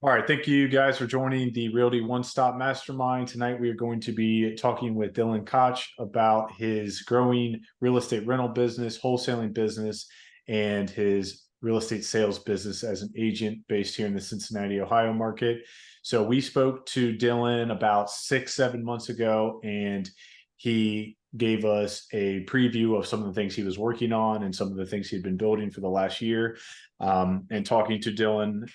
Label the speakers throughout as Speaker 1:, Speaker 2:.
Speaker 1: All right, thank you guys for joining the Realty One Stop Mastermind. Tonight we are going to be talking with Dylan Koch about his growing real estate rental business, wholesaling business, and his real estate sales business as an agent based here in the Cincinnati, Ohio market. So we spoke to Dylan about 6, 7 months ago, and he gave us a preview of some of the things he was working on and some of the things he'd been building for the last year. And talking to Dylan,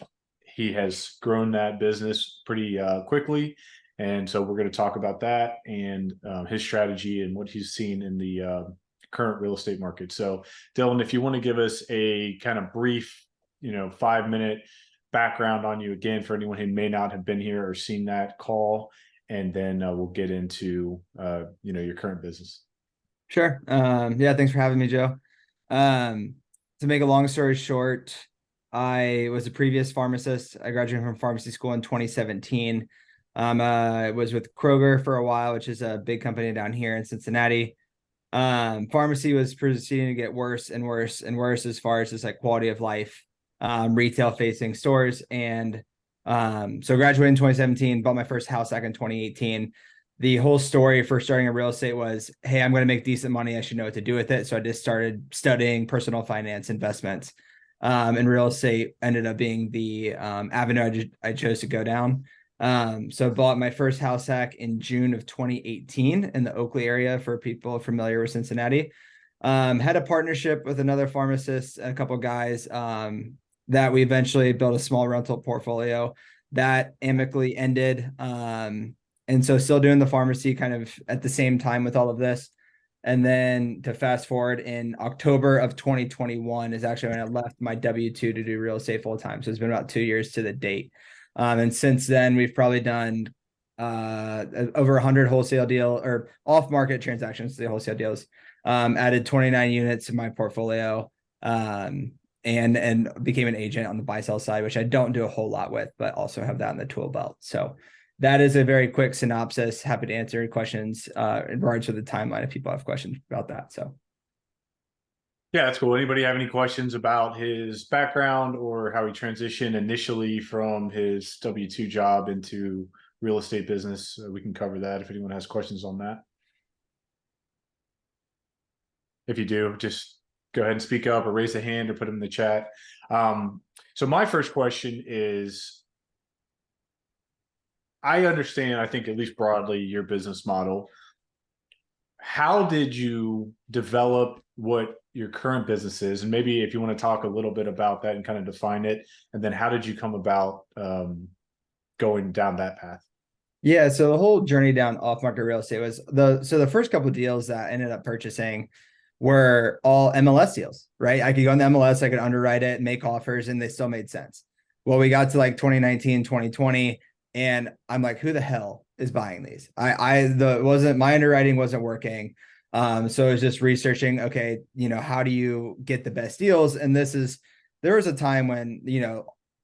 Speaker 1: he has grown that business pretty quickly. And so we're going to talk about that and his strategy and what he's seen in the current real estate market. So Dylan, if you want to give us a kind of brief, 5 minute background on you again, for anyone who may not have been here or seen that call, and then we'll get into, your current business.
Speaker 2: Sure. Yeah, thanks for having me, Joe. To make a long story short, I was a previous pharmacist. I graduated from pharmacy school in 2017. I was with Kroger for a while, which is a big company down here in Cincinnati. Pharmacy was proceeding to get worse and worse and worse as far as just like quality of life, retail facing stores. And so graduated in 2017, bought my first house back in 2018. The whole story for starting a real estate was, hey, I'm going to make decent money. I should know what to do with it. So I just started studying personal finance investments. And real estate ended up being the avenue I chose to go down. So I bought my first house hack in June of 2018 in the Oakley area, for people familiar with Cincinnati. Had a partnership with another pharmacist and a couple of guys that we eventually built a small rental portfolio that amicably ended. And so still doing the pharmacy kind of at the same time with all of this. And then to fast forward, in October of 2021 is actually when I left my W-2 to do real estate full time. So it's been about 2 years to the date. And since then, we've probably done over 100 wholesale deal or off market transactions to the wholesale deals, added 29 units to my portfolio, and became an agent on the buy sell side, which I don't do a whole lot with, but also have that in the tool belt. So that is a very quick synopsis. Happy to answer questions in regards to the timeline if people have questions about that. So,
Speaker 1: yeah, that's cool. Anybody have any questions about his background or how he transitioned initially from his W-2 job into real estate business? We can cover that if anyone has questions on that. If you do, just go ahead and speak up or raise a hand or put them in the chat. So my first question is, I understand, I think at least broadly, your business model. How did you develop what your current business is? And maybe if you want to talk a little bit about that and kind of define it, and then how did you come about going down that path?
Speaker 2: yeah, so the whole journey down off market real estate was the first couple of deals that I ended up purchasing were all MLS deals, right? I could go on the MLS, I could underwrite it, make offers, and they still made sense. Well, we got to like 2019, 2020, and I'm like, who the hell is buying these? My underwriting wasn't working. So I was just researching, okay, how do you get the best deals? And there was a time when,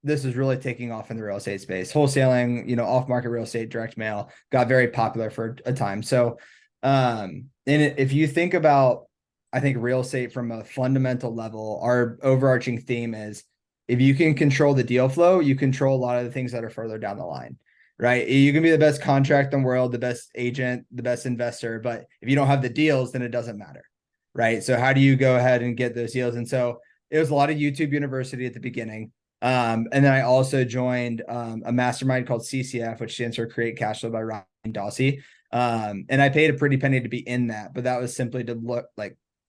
Speaker 2: this was really taking off in the real estate space. Wholesaling, off market real estate, direct mail got very popular for a time. So, and if you think about, I think real estate from a fundamental level, our overarching theme is, if you can control the deal flow, you control a lot of the things that are further down the line, right? You can be the best contract in the world, the best agent, the best investor, but if you don't have the deals, then it doesn't matter, right? So how do you go ahead and get those deals? And so it was a lot of YouTube University at the beginning. And then I also joined a mastermind called CCF, which stands for Create Cash Flow by Ryan Dawsey. And I paid a pretty penny to be in that, but that was simply to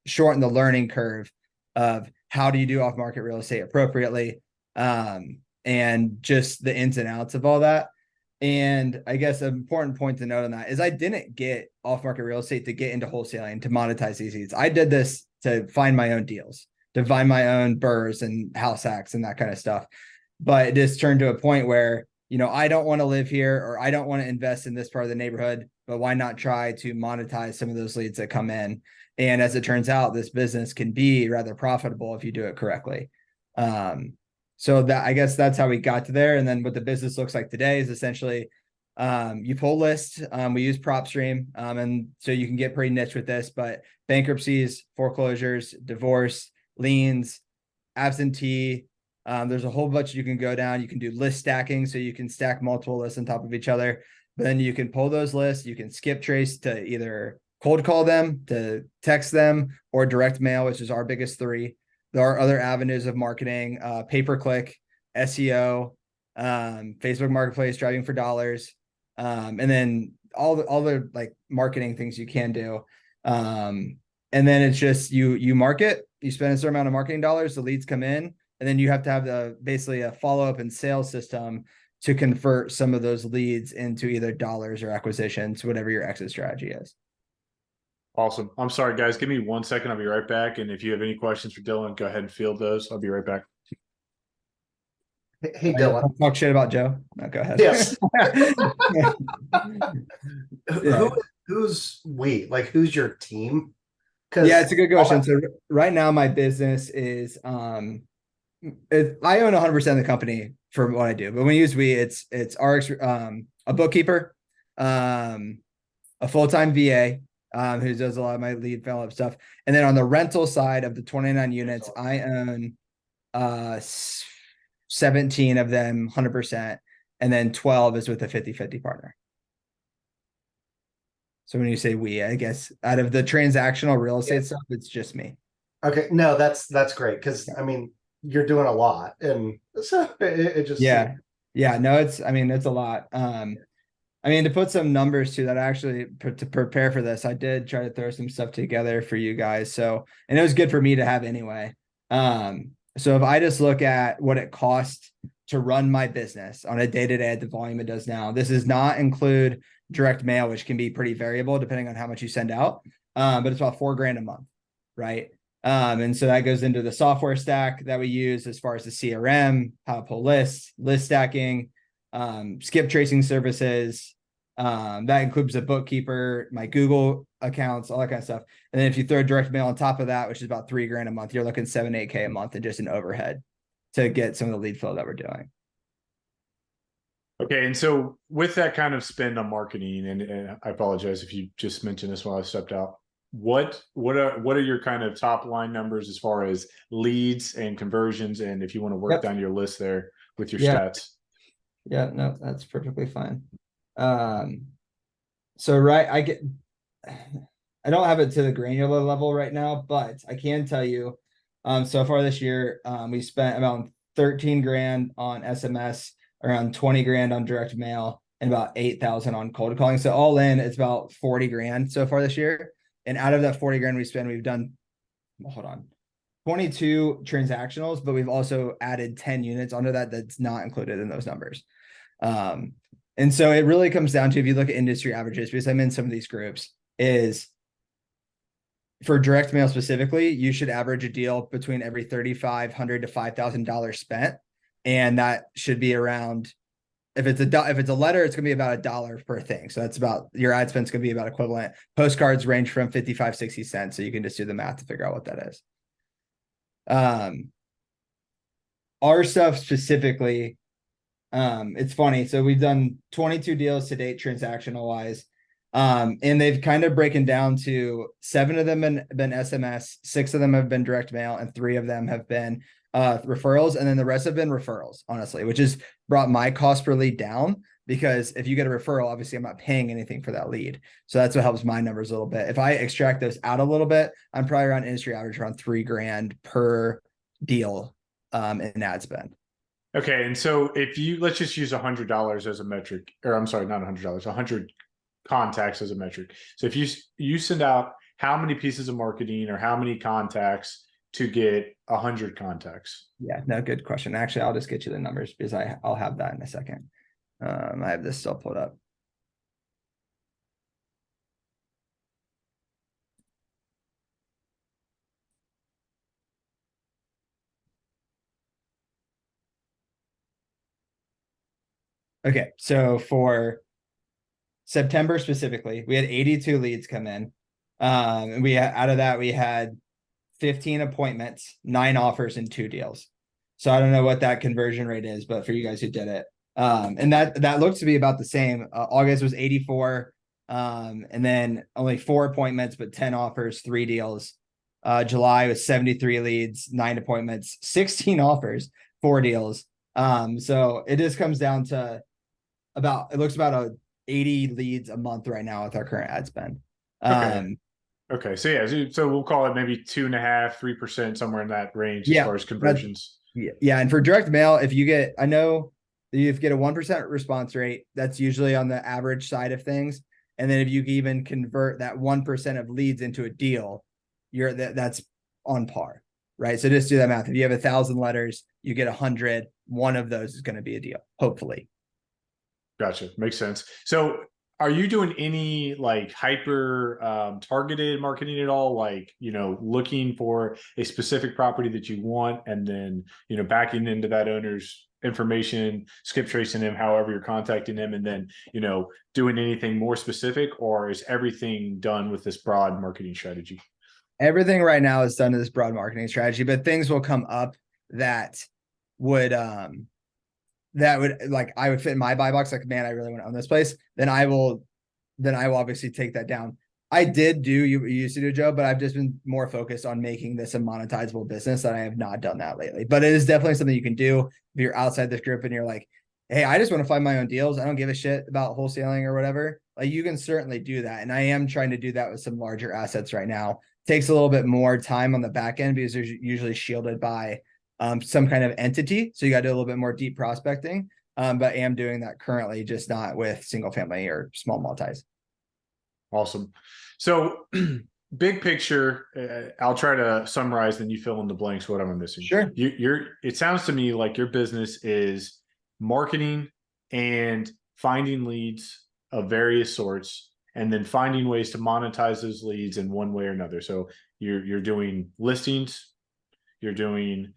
Speaker 2: shorten the learning curve of how do you do off market real estate appropriately, and just the ins and outs of all that. And I guess an important point to note on that is I didn't get off market real estate to get into wholesaling, to monetize these leads. I did this to find my own deals, to find my own burrs and house hacks and that kind of stuff. But it just turned to a point where, I don't want to live here, or I don't want to invest in this part of the neighborhood, but why not try to monetize some of those leads that come in? And as it turns out, this business can be rather profitable if you do it correctly. So that, I guess that's how we got to there. And then what the business looks like today is essentially you pull lists. We use PropStream, and so you can get pretty niche with this, but bankruptcies, foreclosures, divorce, liens, absentee, There's a whole bunch you can go down. You can do list stacking, so you can stack multiple lists on top of each other. But then you can pull those lists. You can skip trace to either cold call them, to text them, or direct mail, which is our biggest three. There are other avenues of marketing, pay-per-click, SEO, Facebook Marketplace, driving for dollars, and then all the like marketing things you can do. And then it's just you market, you spend a certain amount of marketing dollars, the leads come in, and then you have to have basically a follow-up and sales system to convert some of those leads into either dollars or acquisitions, whatever your exit strategy is.
Speaker 1: Awesome. I'm sorry, guys. Give me 1 second. I'll be right back. And if you have any questions for Dylan, go ahead and field those. I'll be right back.
Speaker 3: Hey, Dylan.
Speaker 2: Talk shit about Joe. No, go ahead.
Speaker 3: Yes.
Speaker 2: Yeah.
Speaker 3: Who's we? Like, who's your team?
Speaker 2: Yeah, it's a good question. So right now my business is I own 100% of the company for what I do, but when we use it's RX, a bookkeeper, a full-time VA, who does a lot of my lead follow-up stuff. And then on the rental side of the 29 units, I own 17 of them 100%, and then 12 is with a 50-50 partner. So when you say we, I guess out of the transactional real estate stuff, it's just me.
Speaker 3: Okay, no, that's great, because I mean, you're doing a lot, and so it just
Speaker 2: yeah. No, it's a lot. I mean, to put some numbers to that, actually, to prepare for this, I did try to throw some stuff together for you guys. So, and it was good for me to have anyway. So if I just look at what it costs to run my business on a day-to-day at the volume it does now, this does not include direct mail, which can be pretty variable depending on how much you send out. But it's about $4,000 a month, right? And so that goes into the software stack that we use as far as the CRM, how to pull lists, list stacking, skip tracing services. That includes a bookkeeper, my Google accounts, all that kind of stuff. And then if you throw direct mail on top of that, which is about $3,000 a month, you're looking 7-8K a month in just an overhead to get some of the lead flow that we're doing.
Speaker 1: Okay, and so with that kind of spend on marketing, and I apologize if you just mentioned this while I stepped out. What are your kind of top line numbers as far as leads and conversions, and if you want to work down your list there with your stats?
Speaker 2: Yeah, no, that's perfectly fine. So I don't have it to the granular level right now, but I can tell you, so far this year, we spent about 13 grand on SMS, around 20 grand on direct mail, and about 8,000 on cold calling. So all in, it's about 40 grand so far this year. And out of that 40 grand we spend, we've done, 22 transactionals, but we've also added 10 units onto that. That's not included in those numbers. And so it really comes down to, if you look at industry averages, because I'm in some of these groups, is for direct mail specifically, you should average a deal between every $3,500 to $5,000 spent. And that should be around, if it's a letter, it's gonna be about $1 per thing. So that's about, your ad spend's gonna be about equivalent. Postcards range from 55, 60 cents. So you can just do the math to figure out what that is. Our stuff specifically, it's funny. So we've done 22 deals to date, transactional wise. And they've kind of broken down to 7 of them been SMS, 6 of them have been direct mail, and 3 of them have been referrals. And then the rest have been referrals, honestly, which has brought my cost per lead down, because if you get a referral, obviously I'm not paying anything for that lead. So that's what helps my numbers a little bit. If I extract those out a little bit, I'm probably around industry average, around $3,000 per deal in ad spend.
Speaker 1: Okay, and so if let's just use $100 as a metric, or I'm sorry, not $100, 100 contacts as a metric. So if you send out how many pieces of marketing or how many contacts to get 100 contacts?
Speaker 2: Yeah, no, good question. Actually, I'll just get you the numbers, because I'll have that in a second. I have this still pulled up. Okay, so for September specifically, we had 82 leads come in. And out of that, we had 15 appointments, 9 offers, and 2 deals. So I don't know what that conversion rate is, but for you guys who did it, and that looks to be about the same. August was 84, and then only 4 appointments, but 10 offers, 3 deals. July was 73 leads, 9 appointments, 16 offers, 4 deals. So it just comes down to it looks about a 80 leads a month right now with our current ad spend.
Speaker 1: Okay. Okay. So yeah, so we'll call it maybe 2.5%, 3%, somewhere in that range as
Speaker 2: Yeah,
Speaker 1: far as conversions.
Speaker 2: yeah. And for direct mail, if you get, I know you get a 1% response rate, that's usually on the average side of things. And then if you even convert that 1% of leads into a deal, that's on par, right? So just do that math. If you have 1,000 letters, you get 100. One of those is going to be a deal, hopefully.
Speaker 1: Gotcha. Makes sense. So are you doing any like hyper targeted marketing at all? Like, looking for a specific property that you want and then, backing into that owner's information, skip tracing him, however you're contacting him, and then, doing anything more specific, or is everything done with this broad marketing strategy?
Speaker 2: Everything right now is done to this broad marketing strategy, but things will come up that would like I would fit in my buy box. Like, man, I really want to own this place. Then I will obviously take that down. I did do you used to do, Joe, but I've just been more focused on making this a monetizable business, and I have not done that lately. But it is definitely something you can do if you're outside this group and you're like, hey, I just want to find my own deals. I don't give a shit about wholesaling or whatever. Like, you can certainly do that. And I am trying to do that with some larger assets right now. Takes a little bit more time on the back end because they're usually shielded by some kind of entity. So you got to do a little bit more deep prospecting. But I am doing that currently, just not with single family or small multis.
Speaker 1: Awesome. So big picture, I'll try to summarize, then you fill in the blanks. What am I missing?
Speaker 2: Sure.
Speaker 1: It sounds to me like your business is marketing and finding leads of various sorts, and then finding ways to monetize those leads in one way or another. So you're doing listings, you're doing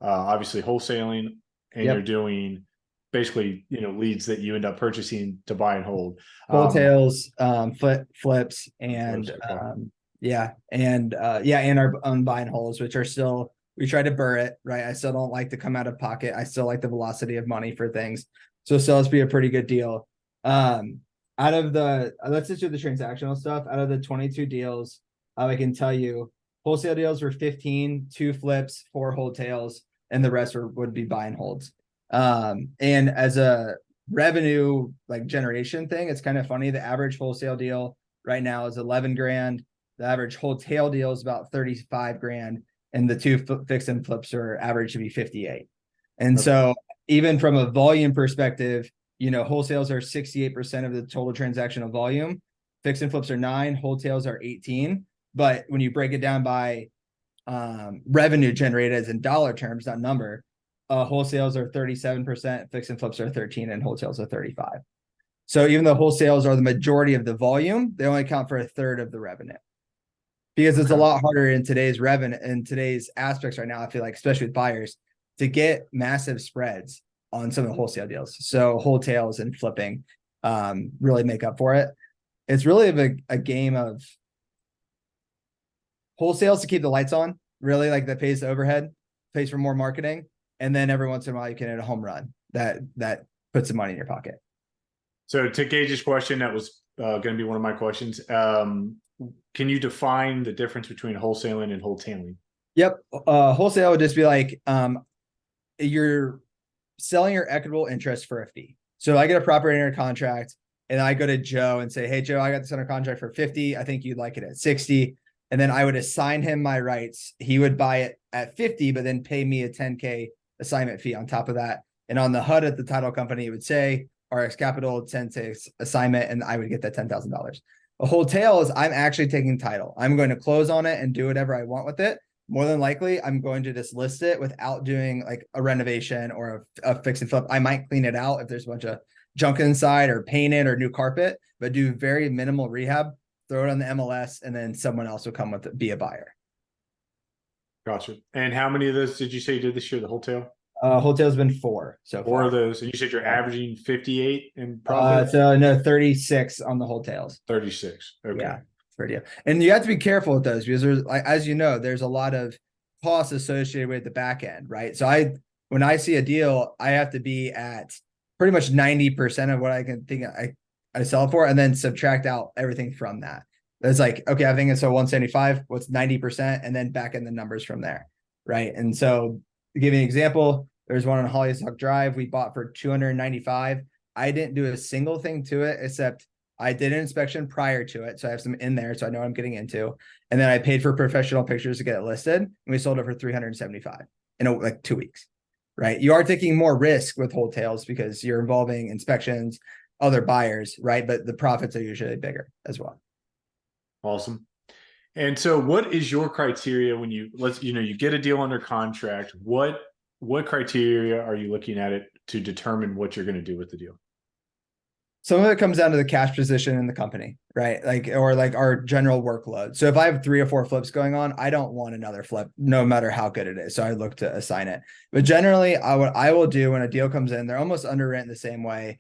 Speaker 1: obviously wholesaling, and
Speaker 2: Yep.
Speaker 1: you're doing basically leads that you end up purchasing to buy and hold.
Speaker 2: Wholesales, flips, and
Speaker 1: Flips, okay.
Speaker 2: and our own buy and holds, which are still, we try to burr it, right? I still don't like to come out of pocket. I still like the velocity of money for things. So sales be a pretty good deal. Out of the let's just do the transactional stuff. Out of the 22 deals, I can tell you wholesale deals were 15, 2 flips, 4 wholesales, and the rest would be buy and holds. And as a revenue like generation thing, it's kind of funny. The average wholesale deal right now is 11 grand. The average wholesale deal is about 35 grand, and the 2 fix and flips are average to be 58. And
Speaker 1: Okay.
Speaker 2: so even from a volume perspective, wholesales are 68% of the total transactional volume. Fix and flips are 9, wholesales are 18. But when you break it down by revenue generated as in dollar terms, not number, wholesales are 37%, fix and flips are 13, and wholesales are 35. So even though wholesales are the majority of the volume, they only account for 1/3 of the revenue. Because it's a lot harder in today's revenue, in today's aspects right now, I feel like, especially with buyers, to get massive spreads on some of the wholesale deals. So wholesales and flipping really make up for it. It's really a game of wholesales to keep the lights on, really, like that pays the overhead, pays for more marketing. And then every once in a while you can hit a home run that puts some money in your pocket.
Speaker 1: So to Gage's question, that was going to be one of my questions. Can you define the difference between wholesaling and wholetailing?
Speaker 2: Yep. Wholesale would just be like you're selling your equitable interest for a fee. So I get a property under contract and I go to Joe and say, hey, Joe, I got this under contract for 50. I think you'd like it at 60. And then I would assign him my rights. He would buy it at 50, but then pay me a 10K assignment fee on top of that. And on the HUD at the title company, it would say RX Capital 10K assignment, and I would get that $10,000. A wholesale is I'm actually taking title. I'm going to close on it and do whatever I want with it. More than likely, I'm going to just list it without doing like a renovation or a fix and flip. I might clean it out if there's a bunch of junk inside or paint it or new carpet, but do very minimal rehab, throw it on the MLS, and then someone else will come with it, be a buyer.
Speaker 1: Gotcha. And how many of those did you say you did this year, the wholesale?
Speaker 2: Wholesale's been 4 so far.
Speaker 1: 4 of those. And you said you're averaging 58 in profit?
Speaker 2: So no, 36 on the wholesales.
Speaker 1: 36. Okay.
Speaker 2: Yeah, pretty deal. And you have to be careful with those because there's, as you know, there's a lot of costs associated with the back end, right? So when I see a deal, I have to be at pretty much 90% of what I can think I sell it for, and then subtract out everything from that. It's like, okay, I think it's a 175. What's 90%? And then back in the numbers from there, right? And so to give you an example, There's one on Hollyhock Drive we bought for $295. I didn't do a single thing to it except I did an inspection prior to it. So I have some in there, so I know what I'm getting into. And then I paid for professional pictures to get it listed, and we sold it for $375 in like 2 weeks, right? You are taking more risk with wholesales because you're involving inspections, other buyers, right? But the profits are usually bigger as well.
Speaker 1: Awesome. And so what is your criteria when you get a deal under contract? What criteria are you looking at it to determine what you're going to do with the deal?
Speaker 2: Some of it comes down to the cash position in the company, right? Or our general workload. So if I have 3 or 4 flips going on, I don't want another flip, no matter how good it is. So I look to assign it. But generally, I will do when a deal comes in, they're almost underwritten the same way.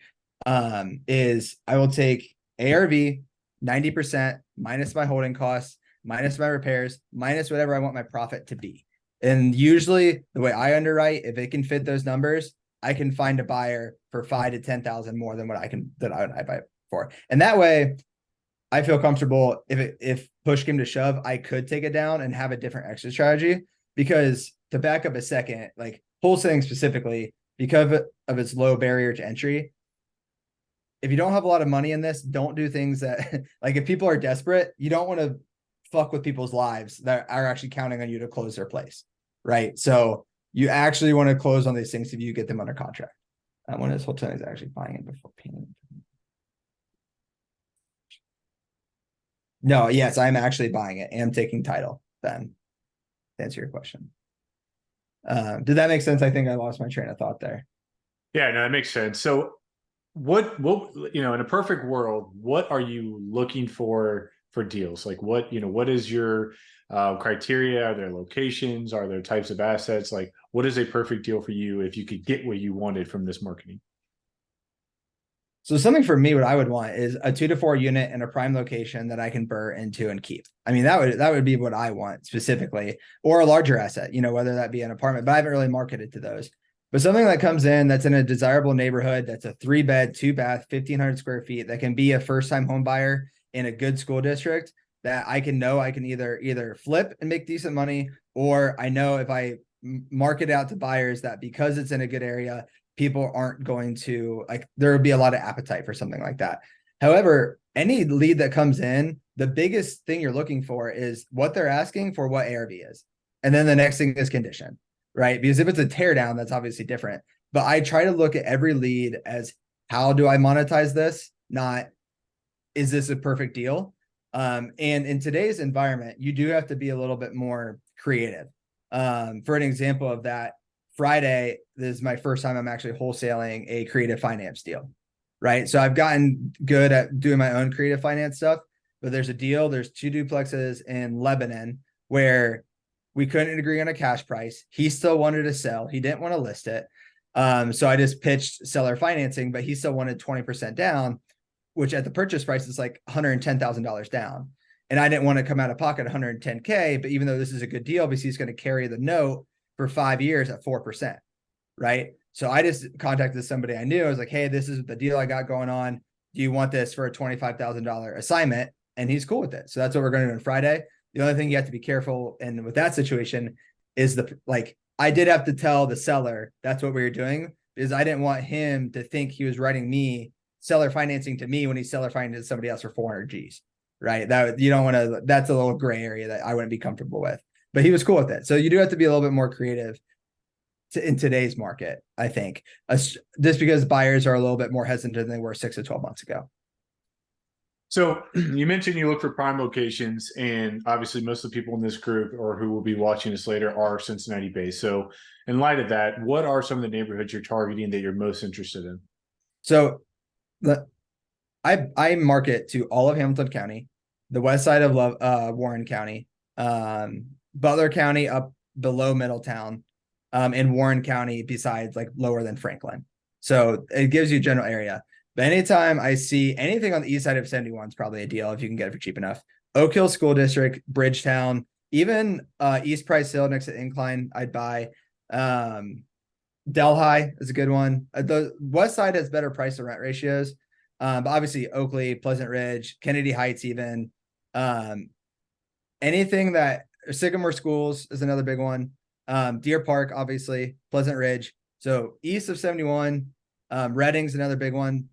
Speaker 2: Is I will take ARV 90% minus my holding costs, minus my repairs, minus whatever I want my profit to be. And usually the way I underwrite, if it can fit those numbers, I can find a buyer for 5 to 10,000 more than what I buy it for. And that way I feel comfortable if push came to shove, I could take it down and have a different exit strategy. Because to back up a second, like wholesaling specifically, because of its low barrier to entry, if you don't have a lot of money in this, don't do things that like if people are desperate, you don't want to fuck with people's lives that are actually counting on you to close their place. Right. So you actually want to close on these things if you get them under contract. When this wholesaling is actually buying it before paying. No, yes, I'm actually buying it and I'm taking title then, to answer your question. Did that make sense? I think I lost my train of thought there.
Speaker 1: Yeah, no, that makes sense. So what in a perfect world, what are you looking for deals? Like what is your criteria? Are there locations? Are there types of assets? Like what is a perfect deal for you if you could get what you wanted from this marketing?
Speaker 2: So something for me, what I would want is a 2 to 4 unit in a prime location that I can burr into and keep. I mean, that would be what I want specifically, or a larger asset, whether that be an apartment, but I haven't really marketed to those. But something that comes in that's in a desirable neighborhood, that's a 3-bed, 2-bath, 1,500 square feet, that can be a first-time home buyer in a good school district, that I can either flip and make decent money, or I know if I market out to buyers that because it's in a good area, people aren't going to there would be a lot of appetite for something like that. However, any lead that comes in, the biggest thing you're looking for is what they're asking for, what ARV is. And then the next thing is condition, right? Because if it's a tear down, that's obviously different. But I try to look at every lead as how do I monetize this? Not, is this a perfect deal? And in today's environment, you do have to be a little bit more creative. For an example of that, Friday, this is my first time I'm actually wholesaling a creative finance deal, right? So I've gotten good at doing my own creative finance stuff, but there's 2 duplexes in Lebanon where we couldn't agree on a cash price. He still wanted to sell. He didn't want to list it. So I just pitched seller financing, but he still wanted 20% down, which at the purchase price is like $110,000 down. And I didn't want to come out of pocket $110K, but even though this is a good deal because he's going to carry the note for 5 years at 4%, right? So I just contacted somebody I knew. I was like, hey, this is the deal I got going on. Do you want this for a $25,000 assignment? And he's cool with it. So that's what we're going to do on Friday. The only thing you have to be careful and with that situation is I did have to tell the seller that's what we were doing because I didn't want him to think he was writing me seller financing to me when he's seller financing to somebody else for 400 G's, right? That you don't want to, that's a little gray area that I wouldn't be comfortable with. But he was cool with it. So you do have to be a little bit more creative in today's market, I think, just because buyers are a little bit more hesitant than they were 6 to 12 months ago.
Speaker 1: So you mentioned you look for prime locations, and obviously most of the people in this group or who will be watching this later are Cincinnati based. So in light of that, what are some of the neighborhoods you're targeting that you're most interested in?
Speaker 2: So I market to all of Hamilton County, the west side of Warren County, Butler County up below Middletown, and Warren County besides lower than Franklin. So it gives you a general area. But anytime I see anything on the east side of 71 is probably a deal if you can get it for cheap enough. Oak Hill School District, Bridgetown, even East Price Hill next to Incline, I'd buy. Delhi is a good one. The west side has better price to rent ratios. But obviously Oakley, Pleasant Ridge, Kennedy Heights, even anything that Sycamore Schools is another big one. Deer Park, obviously, Pleasant Ridge. So east of 71, Reading's another big one.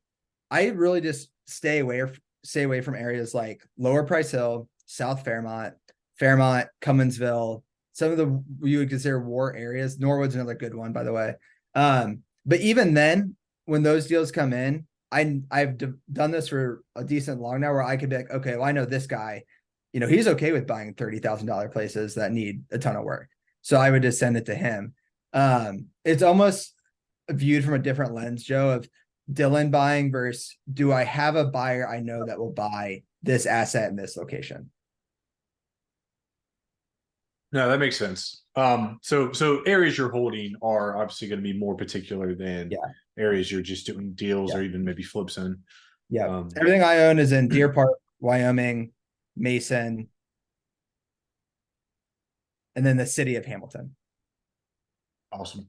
Speaker 2: I really just stay away from areas like Lower Price Hill, South Fairmont, Cumminsville, some of the you would consider war areas. Norwood's another good one, by the way. But even then, when those deals come in, I've done this for a decent long now, where I could be like, okay, well, I know this guy, he's okay with buying $30,000 places that need a ton of work. So I would just send it to him. It's almost viewed from a different lens, Joe, of Dylan buying versus, do I have a buyer I know that will buy this asset in this location?
Speaker 1: No, that makes sense. So areas you're holding are obviously going to be more particular than areas you're just doing deals or even maybe flips in.
Speaker 2: Yeah. Everything I own is in Deer Park, Wyoming, Mason, and then the city of Hamilton.
Speaker 1: Awesome.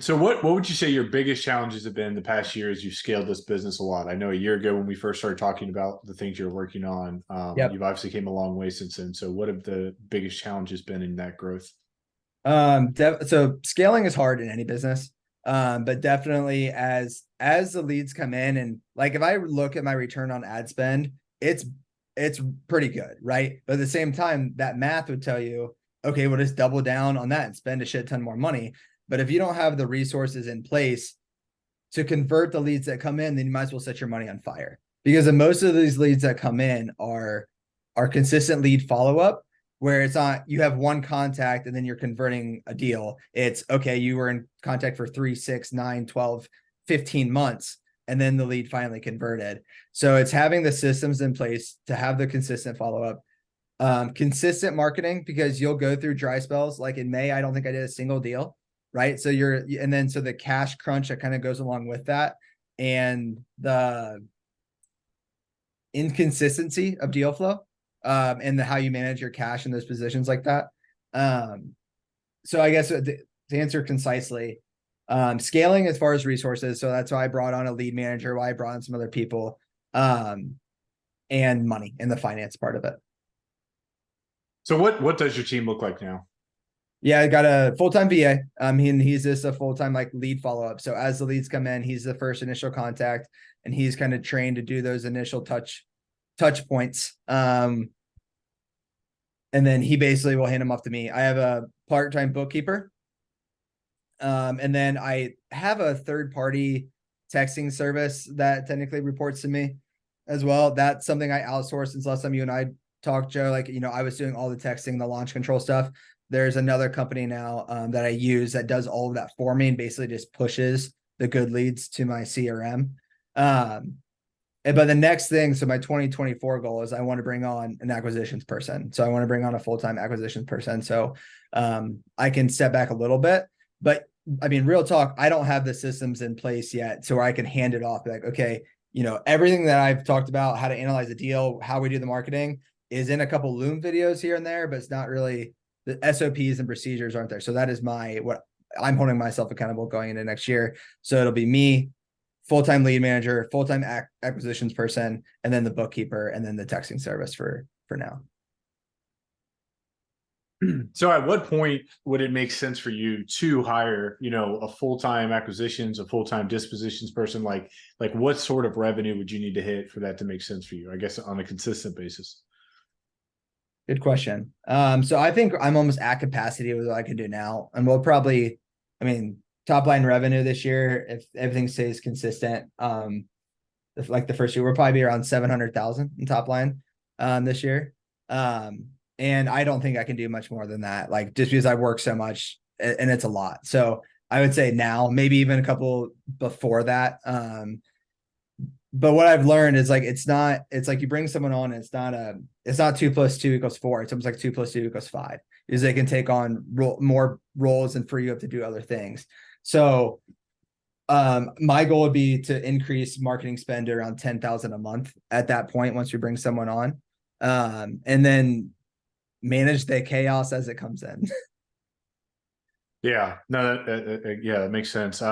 Speaker 1: So what would you say your biggest challenges have been the past year as you've scaled this business a lot? I know a year ago when we first started talking about the things you're working on, you've obviously came a long way since then. So what have the biggest challenges been in that growth?
Speaker 2: So scaling is hard in any business. But definitely as the leads come in, and like if I look at my return on ad spend, it's pretty good, right? But at the same time, that math would tell you, okay, we'll just double down on that and spend a shit ton more money. But if you don't have the resources in place to convert the leads that come in, then you might as well set your money on fire, because most of these leads that come in are consistent lead follow-up, where it's not, you have one contact and then you're converting a deal. It's okay, you were in contact for 3, 6, 9, 12, 15 months, and then the lead finally converted. So it's having the systems in place to have the consistent follow-up, consistent marketing, because you'll go through dry spells. Like in May, I don't think I did a single deal, right? So so the cash crunch that kind of goes along with that, and the inconsistency of deal flow, and how you manage your cash in those positions like that. So I guess to answer concisely, scaling as far as resources. So that's why I brought on a lead manager, why I brought on some other people, and money in the finance part of it.
Speaker 1: So what does your team look like now?
Speaker 2: Yeah, I got a full-time VA. He's just a full-time like lead follow-up. So as the leads come in, he's the first initial contact, and he's kind of trained to do those initial touch points. And then he basically will hand them off to me. I have a part-time bookkeeper. And then I have a third-party texting service that technically reports to me as well. That's something I outsourced since last time you and I talked, Joe. Like, I was doing all the texting, the launch control stuff. There's another company now that I use that does all of that for me and basically just pushes the good leads to my CRM. But the next thing, so my 2024 goal is I want to bring on an acquisitions person. So I want to bring on a full-time acquisitions person. So I can step back a little bit, but I mean, real talk, I don't have the systems in place yet, so where I can hand it off, like, okay, everything that I've talked about, how to analyze a deal, how we do the marketing, is in a couple Loom videos here and there, but it's not really, the SOPs and procedures aren't there. So that is what I'm holding myself accountable going into next year. So it'll be me, full-time lead manager, full-time acquisitions person, and then the bookkeeper, and then the texting service for now.
Speaker 1: So at what point would it make sense for you to hire, a full-time acquisitions, a full-time dispositions person? Like what sort of revenue would you need to hit for that to make sense for you, I guess, on a consistent basis?
Speaker 2: Good question. So I think I'm almost at capacity with what I can do now. And we'll probably, top line revenue this year, if everything stays consistent, like the first year, we'll probably be around 700,000 in top line this year. And I don't think I can do much more than that, like just because I work so much and it's a lot. So I would say now, maybe even a couple before that. But what I've learned is like, it's like you bring someone on, and it's not 2 + 2 = 4. It's almost like 2 + 2 = 5, because they can take on more roles and free you up to do other things. So my goal would be to increase marketing spend to around 10,000 a month at that point, once we bring someone on, and then manage the chaos as it comes in.
Speaker 1: Yeah, no, that makes sense.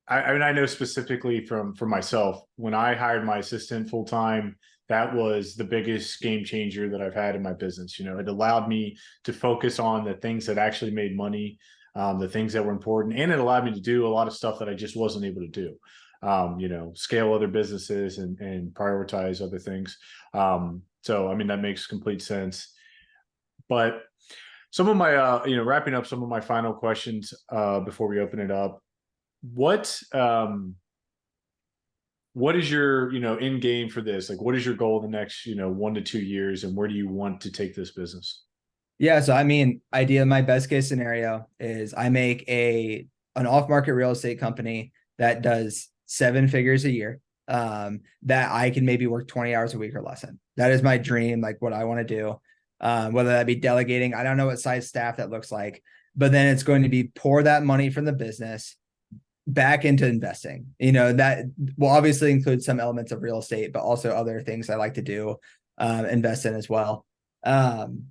Speaker 1: I know specifically from myself, when I hired my assistant full time, that was the biggest game changer that I've had in my business. It allowed me to focus on the things that actually made money. the things that were important, and it allowed me to do a lot of stuff that I just wasn't able to do. Scale other businesses and prioritize other things. So, I mean, that makes complete sense. But some of my, wrapping up some of my final questions before we open it up. What is your, end game for this? Like, what is your goal in the next, 1 to 2 years, and where do you want to take this business?
Speaker 2: Yeah. So, I mean, my best case scenario is I make an off-market real estate company that does 7 figures a year, that I can maybe work 20 hours a week or less in. That is my dream, like what I want to do. Whether that be delegating, I don't know what size staff that looks like, but then it's going to be pour that money from the business back into investing. That will obviously include some elements of real estate, but also other things I like to do, invest in as well. And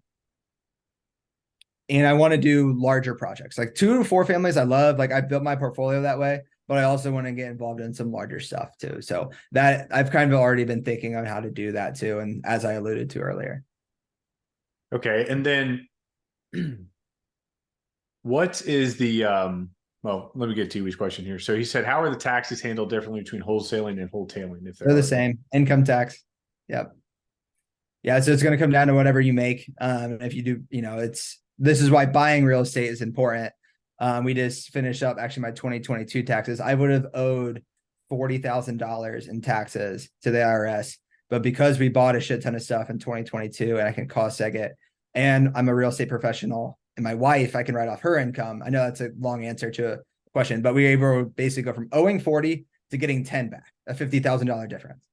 Speaker 2: I want to do larger projects, like 2 to 4 families. I love, like, I built my portfolio that way, but I also want to get involved in some larger stuff too. So that I've kind of already been thinking on how to do that too. And as I alluded to earlier.
Speaker 1: Okay. And then what is the, well, let me get to each question here. So he said, how are the taxes handled differently between wholesaling and wholetailing? If
Speaker 2: They're the same. Income tax. Yep. Yeah. So it's going to come down to whatever you make. If you do, this is why buying real estate is important. We just finished up actually my 2022 taxes. I would have owed $40,000 in taxes to the IRS, but because we bought a shit ton of stuff in 2022 and I can cost seg it, and I'm a real estate professional, and my wife, I can write off her income. I know that's a long answer to a question, but we were able to basically go from owing 40 to getting 10 back, a $50,000 difference.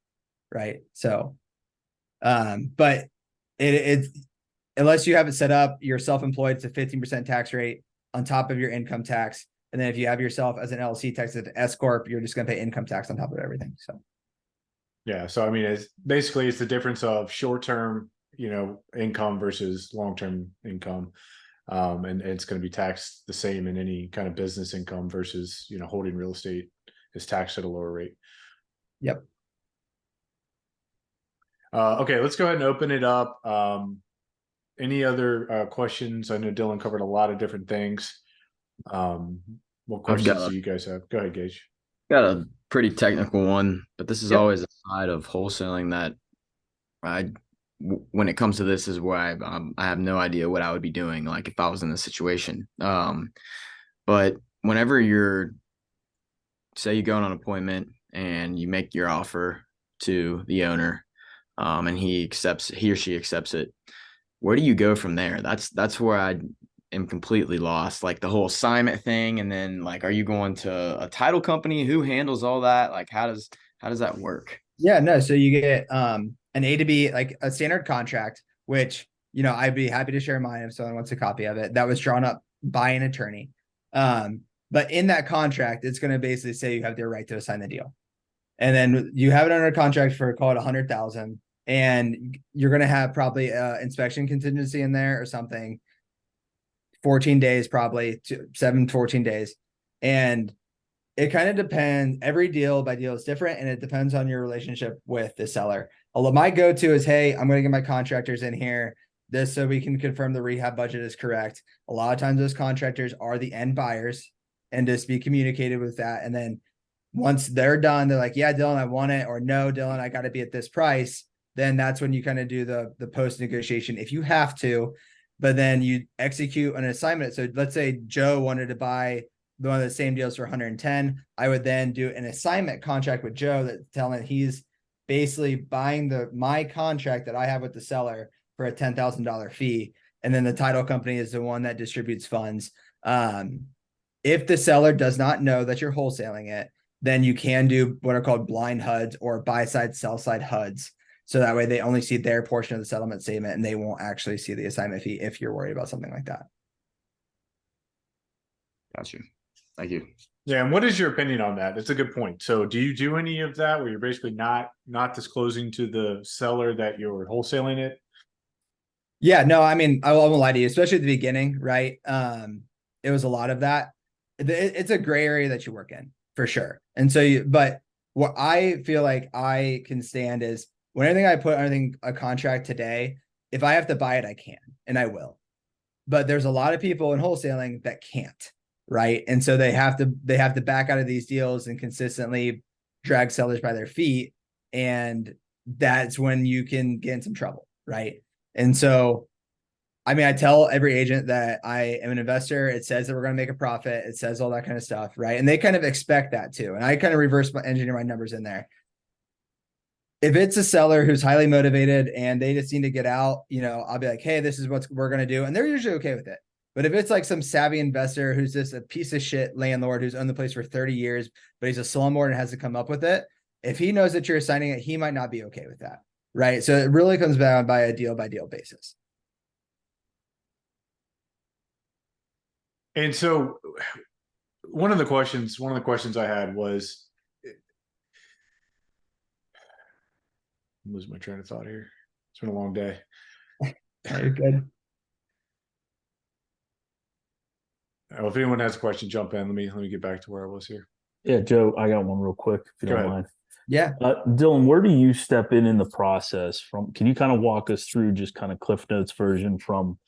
Speaker 2: Right. So, but it's, unless you have it set up, you're self-employed, it's a 15% tax rate on top of your income tax. And then if you have yourself as an LLC tax at S Corp, you're just going to pay income tax on top of everything. So,
Speaker 1: yeah. So, I mean, it's the difference of short-term, income versus long-term income. And it's going to be taxed the same in any kind of business income versus, holding real estate is taxed at a lower rate.
Speaker 2: Yep.
Speaker 1: Okay, let's go ahead and open it up. Any other questions? I know Dylan covered a lot of different things. What questions do you guys have? Go ahead, Gage.
Speaker 4: Got a pretty technical one, but this is
Speaker 2: Yep.
Speaker 4: always a side of wholesaling that when it comes to this is where I have no idea what I would be doing, like if I was in this situation. But whenever say you go on an appointment and you make your offer to the owner, and he or she accepts it, where do you go from there? That's where I am completely lost, like the whole assignment thing. And then, like, are you going to a title company? Who handles all that? Like, how does that work?
Speaker 2: Yeah, no. So you get an A to B, like a standard contract, which, I'd be happy to share mine if someone wants a copy of it. That was drawn up by an attorney. But in that contract, it's going to basically say you have the right to assign the deal. And then you have it under contract for, call it 100,000. And you're going to have probably inspection contingency in there or something. 14 days, probably 14 days. And it kind of depends. Every deal by deal is different, and it depends on your relationship with the seller. Although my go-to is, hey, I'm going to get my contractors in here, this so we can confirm the rehab budget is correct. A lot of times those contractors are the end buyers, and just be communicated with that. And then once they're done, they're like, yeah, Dylan, I want it, or no, Dylan, I got to be at this price. Then that's when you kind of do the post negotiation if you have to, but then you execute an assignment. So let's say Joe wanted to buy one of the same deals for 110. I would then do an assignment contract with Joe that telling he's basically buying my contract that I have with the seller for a $10,000 fee. And then the title company is the one that distributes funds. If the seller does not know that you're wholesaling it, then you can do what are called blind HUDs or buy side, sell side HUDs. So that way they only see their portion of the settlement statement and they won't actually see the assignment fee if you're worried about something like that.
Speaker 4: Got you. Thank you.
Speaker 1: Yeah, and what is your opinion on that? It's a good point. So do you do any of that where you're basically not disclosing to the seller that you're wholesaling it?
Speaker 2: Yeah, no, I mean, I won't lie to you, especially at the beginning, right? It was a lot of that. It's a gray area that you work in for sure. And so but what I feel like I can stand is whenever I put a contract today, if I have to buy it, I can, and I will. But there's a lot of people in wholesaling that can't. right? And so they have to back out of these deals and consistently drag sellers by their feet. And that's when you can get in some trouble, right? And so, I mean, I tell every agent that I am an investor. It says that we're going to make a profit. It says all that kind of stuff, right? And they kind of expect that too. And I kind of engineer my numbers in there. If it's a seller who's highly motivated and they just need to get out, I'll be like, hey, this is what we're going to do. And they're usually okay with it. But if it's like some savvy investor who's just a piece of shit landlord who's owned the place for 30 years, but he's a slumlord and hasn't come up with it, if he knows that you're assigning it, he might not be okay with that, right? So it really comes down by a deal by deal basis.
Speaker 1: And so one of the questions I had was, I'm losing my train of thought here. It's been a long day.
Speaker 2: You're good.
Speaker 1: If anyone has a question, jump in. Let me get back to where I was here.
Speaker 5: Yeah, Joe, I got one real quick, if you
Speaker 1: Go
Speaker 5: don't
Speaker 1: ahead.
Speaker 5: mind.
Speaker 2: Yeah.
Speaker 5: Dylan, where do you step in the process from? Can you kind of walk us through just kind of Cliff Notes version from,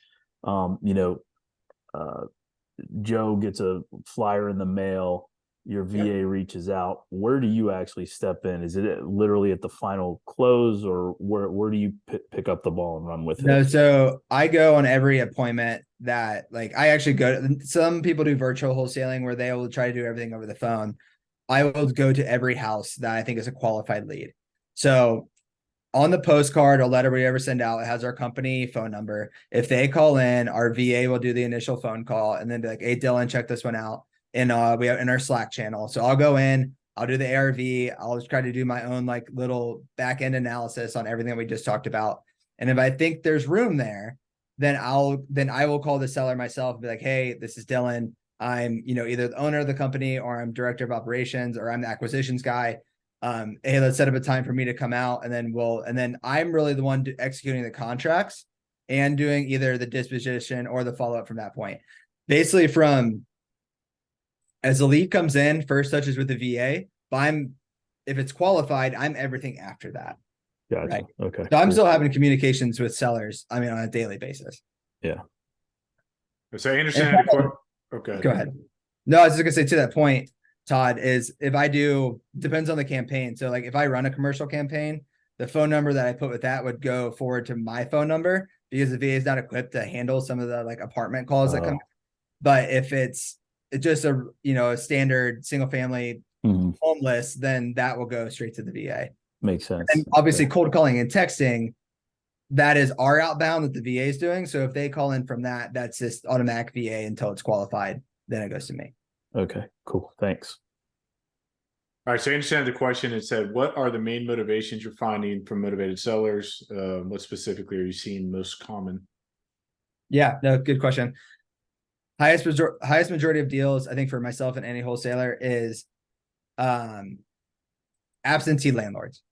Speaker 5: Joe gets a flyer in the mail, your VA reaches out. Where do you actually step in? Is it literally at the final close, or where do you pick up the ball and run with
Speaker 2: No,
Speaker 5: it?
Speaker 2: so I go on every appointment that, like, I actually go to. Some people do virtual wholesaling where they will try to do everything over the phone. I will go to every house that I think is a qualified lead. So on the postcard or letter we ever send out, it has our company phone number. If they call in, our VA will do the initial phone call and then be like, hey, Dylan, check this one out. And we have in our Slack channel. So I'll go in, I'll do the ARV. I'll just try to do my own like little back end analysis on everything that we just talked about. And if I think there's room there, then I will call the seller myself and be like, hey, this is Dylan. I'm, either the owner of the company or I'm director of operations or I'm the acquisitions guy. Hey, let's set up a time for me to come out, and then I'm really the one executing the contracts and doing either the disposition or the follow-up from that point. Basically, from as the lead comes in, first touches with the VA, but if it's qualified, I'm everything after that.
Speaker 5: Gotcha.
Speaker 2: Right.
Speaker 5: Okay.
Speaker 2: So I'm
Speaker 5: cool.
Speaker 2: still having communications with sellers, on a daily basis.
Speaker 5: Yeah.
Speaker 1: So I understand the question. Okay.
Speaker 2: Go ahead. No, I was just gonna say to that point, Todd, is if I do, depends on the campaign. So like if I run a commercial campaign, the phone number that I put with that would go forward to my phone number because the VA is not equipped to handle some of the like apartment calls that come. But if it's just a standard single family home list, then that will go straight to the VA.
Speaker 5: Makes sense.
Speaker 2: And obviously cold calling and texting, that is our outbound that the VA is doing. So if they call in from that, that's just automatic VA until it's qualified. Then it goes to me.
Speaker 5: Okay, cool. Thanks.
Speaker 1: All right. So I understand the question. It said, what are the main motivations you're finding from motivated sellers? What specifically are you seeing most common?
Speaker 2: Yeah, no, good question. Highest majority of deals, I think, for myself and any wholesaler is absentee landlords,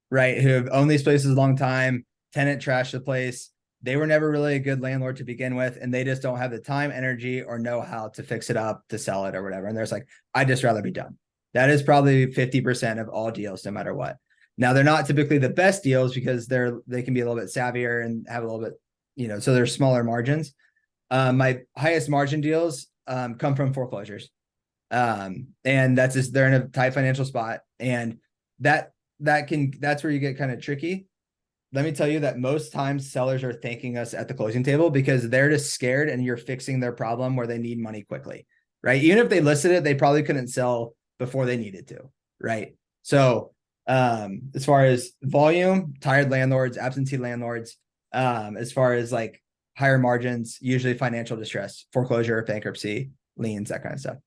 Speaker 2: right? Who have owned these places a long time, tenant trashed the place. They were never really a good landlord to begin with, and they just don't have the time, energy, or know how to fix it up, to sell it or whatever. And there's like, I'd just rather be done. That is probably 50% of all deals, no matter what. Now, they're not typically the best deals because they can be a little bit savvier and have a little bit, so they're smaller margins. My highest margin deals come from foreclosures. And that's just, they're in a tight financial spot. And that's where you get kind of tricky. Let me tell you that most times sellers are thanking us at the closing table because they're just scared and you're fixing their problem where they need money quickly, right? Even if they listed it, they probably couldn't sell before they needed to, right? So as far as volume, tired landlords, absentee landlords, as far as like higher margins, usually financial distress, foreclosure, bankruptcy, liens, that kind of stuff.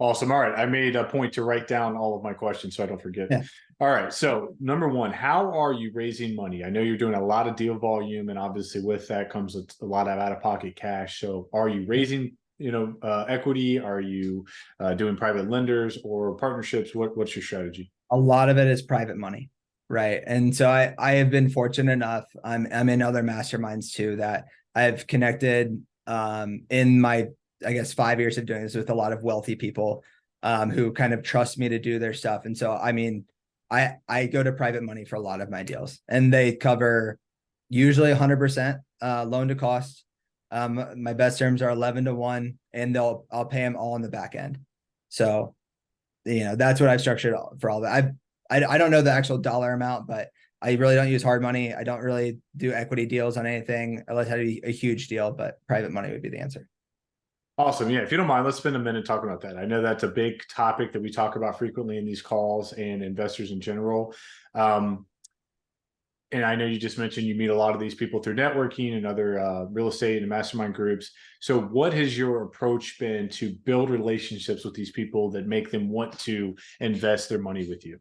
Speaker 1: Awesome. All right. I made a point to write down all of my questions so I don't forget.
Speaker 2: Yeah.
Speaker 1: All right. So number one, how are you raising money? I know you're doing a lot of deal volume, and obviously with that comes a lot of out-of-pocket cash. So are you raising, equity? Are you doing private lenders or partnerships? What's your strategy?
Speaker 2: A lot of it is private money, right? And so I have been fortunate enough. I'm in other masterminds too that I've connected in my, I guess, 5 years of doing this with a lot of wealthy people who kind of trust me to do their stuff. And so, I mean, I go to private money for a lot of my deals, and they cover usually 100% loan to cost. My best terms are 11 to 1. and I'll pay them all in the back end. So, that's what I've structured for all that. I don't know the actual dollar amount, but I really don't use hard money. I don't really do equity deals on anything unless it had to be a huge deal, but private money would be the answer.
Speaker 1: Awesome. Yeah. If you don't mind, let's spend a minute talking about that. I know that's a big topic that we talk about frequently in these calls and investors in general. And I know you just mentioned you meet a lot of these people through networking and other real estate and mastermind groups. So what has your approach been to build relationships with these people that make them want to invest their money with you?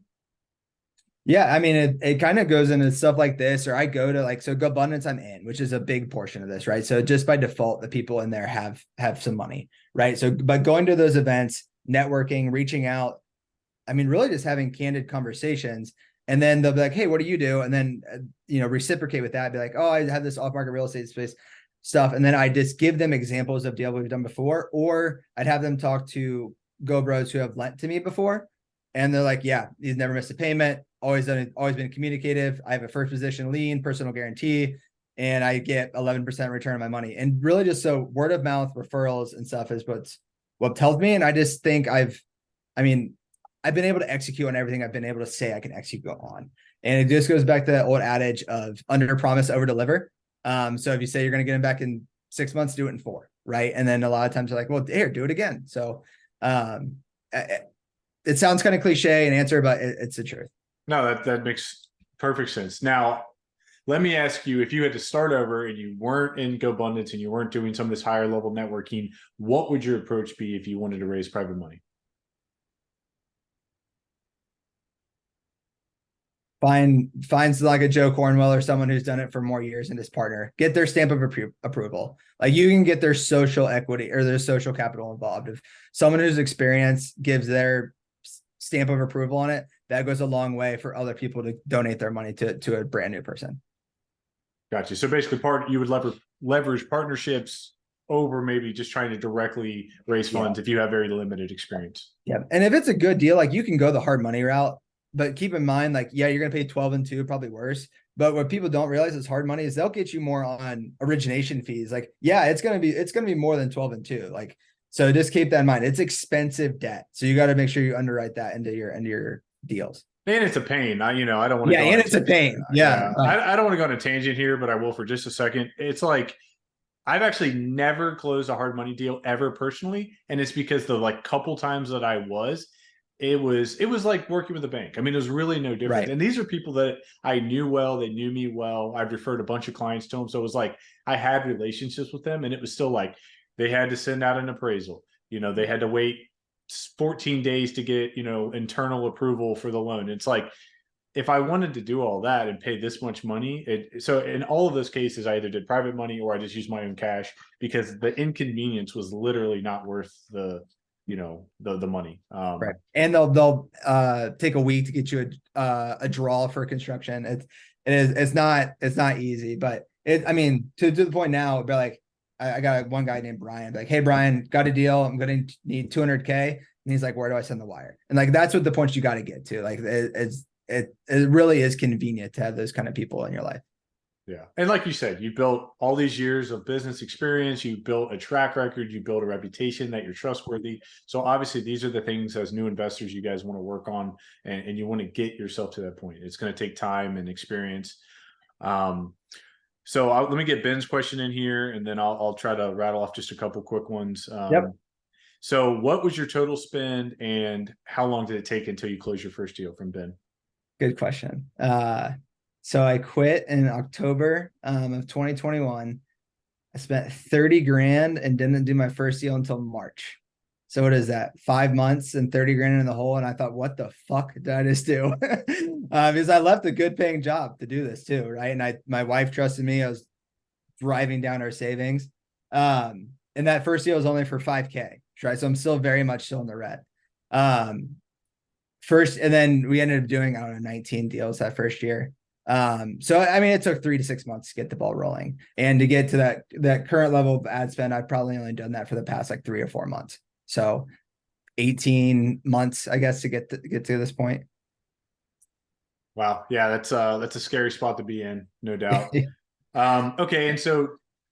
Speaker 2: Yeah, I mean, it kind of goes into stuff like this, or I go to so GoBundance I'm in, which is a big portion of this, right? So just by default, the people in there have some money, right? So, but going to those events, networking, reaching out, I mean, really just having candid conversations. And then they'll be like, hey, what do you do? And then, reciprocate with that, be like, oh, I have this off-market real estate space stuff. And then I just give them examples of deals we've done before, or I'd have them talk to Go Bros who have lent to me before. And they're like, yeah, he's never missed a payment. Always been communicative. I have a first position lien, personal guarantee, and I get 11% return on my money. And really just so word of mouth referrals and stuff is what tells me. And I just think I've been able to execute on everything I've been able to say I can execute on. And it just goes back to that old adage of under promise, over deliver. So if you say you're going to get them back in 6 months, do it in 4, right? And then a lot of times they're like, well, here, do it again. So it sounds kind of cliche an answer, but it's the truth.
Speaker 1: No, that makes perfect sense. Now, let me ask you, if you had to start over and you weren't in GoBundance and you weren't doing some of this higher level networking, what would your approach be if you wanted to raise private money?
Speaker 2: Finds like a Joe Cornwell or someone who's done it for more years and his partner, get their stamp of approval. Like you can get their social equity or their social capital involved. If someone who's experienced gives their stamp of approval on it, that goes a long way for other people to donate their money to a brand new person.
Speaker 1: Gotcha. So basically you would leverage partnerships over maybe just trying to directly raise funds if you have very limited experience.
Speaker 2: Yeah. And if it's a good deal, like you can go the hard money route, but keep in mind, like, yeah, you're going to pay 12 and 2, probably worse. But what people don't realize is hard money is they'll get you more on origination fees. Like, yeah, it's going to be more than 12 and 2. Like, so just keep that in mind. It's expensive debt. So you got to make sure you underwrite that into your deals.
Speaker 1: And it's a pain. I don't want to.
Speaker 2: Yeah, and it's a pain. Yeah.
Speaker 1: I don't want to go on a tangent here, but I will for just a second. It's like I've actually never closed a hard money deal ever personally, and it's because the couple times that I was, it was like working with a bank. I mean, there's really no difference.
Speaker 2: Right.
Speaker 1: And these are people that I knew well. They knew me well. I've referred a bunch of clients to them, so it was like I had relationships with them, and it was still like they had to send out an appraisal. They had to wait 14 days to get, internal approval for the loan. It's like, if I wanted to do all that and pay this much money, so in all of those cases, I either did private money or I just used my own cash because the inconvenience was literally not worth the money.
Speaker 2: Right. And they'll take a week to get you a draw for construction. It's not easy, but to the point now, but like, I got one guy named Brian, like, hey, Brian, got a deal. I'm going to need 200K. And he's like, where do I send the wire? And like, that's what the point you got to get to. Like, it really is convenient to have those kind of people in your life.
Speaker 1: Yeah. And like you said, you built all these years of business experience, you built a track record, you built a reputation that you're trustworthy. So obviously these are the things as new investors you guys want to work on and you want to get yourself to that point. It's going to take time and experience. So let me get Ben's question in here, and then I'll try to rattle off just a couple quick ones.
Speaker 2: Yep.
Speaker 1: So what was your total spend, and how long did it take until you closed your first deal from Ben?
Speaker 2: Good question. So I quit in October of 2021. I spent 30 grand and didn't do my first deal until March. So what is that? 5 months and 30 grand in the hole. And I thought, what the fuck did I just do? Because I left a good paying job to do this too. Right. And my wife trusted me. I was driving down our savings. And that first deal was only for 5K. Right. So I'm still very much in the red. First, and then we ended up doing, 19 deals that first year. So it took 3 to 6 months to get the ball rolling, and to get to that current level of ad spend, I've probably only done that for the past 3 or 4 months. So 18 months, I guess, to get to this point.
Speaker 1: Wow. Yeah, that's a scary spot to be in, no doubt. Okay. And so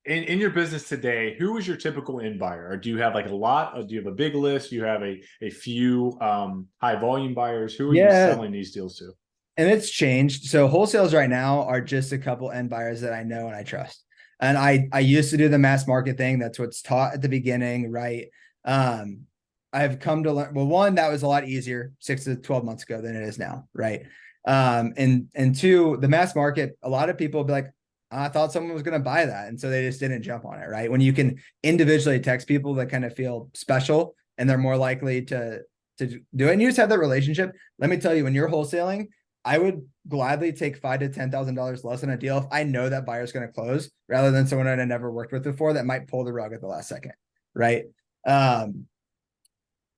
Speaker 1: in your business today, who is your typical end buyer? Or do you have like a lot? Or do you have a big list? Do you have a few high volume buyers? Who are you selling these deals to?
Speaker 2: And it's changed. So wholesales right now are just a couple end buyers that I know and I trust. And I used to do the mass market thing. That's what's taught at the beginning, right? I've come to learn, well, one, that was a lot easier 6 to 12 months ago than it is now, right? And two, the mass market, a lot of people be like, I thought someone was going to buy that. And so they just didn't jump on it, right? When you can individually text people that kind of feel special and they're more likely to do it, and you just have that relationship. Let me tell you, when you're wholesaling, I would gladly take $5,000 to $10,000 less on a deal if I know that buyer's going to close, rather than someone I've never worked with before that might pull the rug at the last second, right? And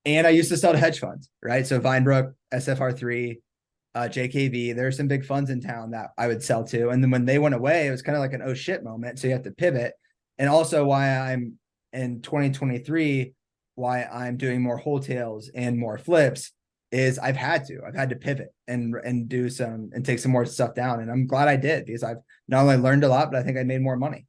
Speaker 2: I used to sell to hedge funds, right? So Vinebrook, SFR3, JKV, there are some big funds in town that I would sell to. And then when they went away, it was kind of like an oh shit moment. So you have to pivot. And also why I'm in 2023, why I'm doing more wholesales and more flips is I've had to pivot and do some and take some more stuff down. And I'm glad I did, because I've not only learned a lot, but I think I made more money.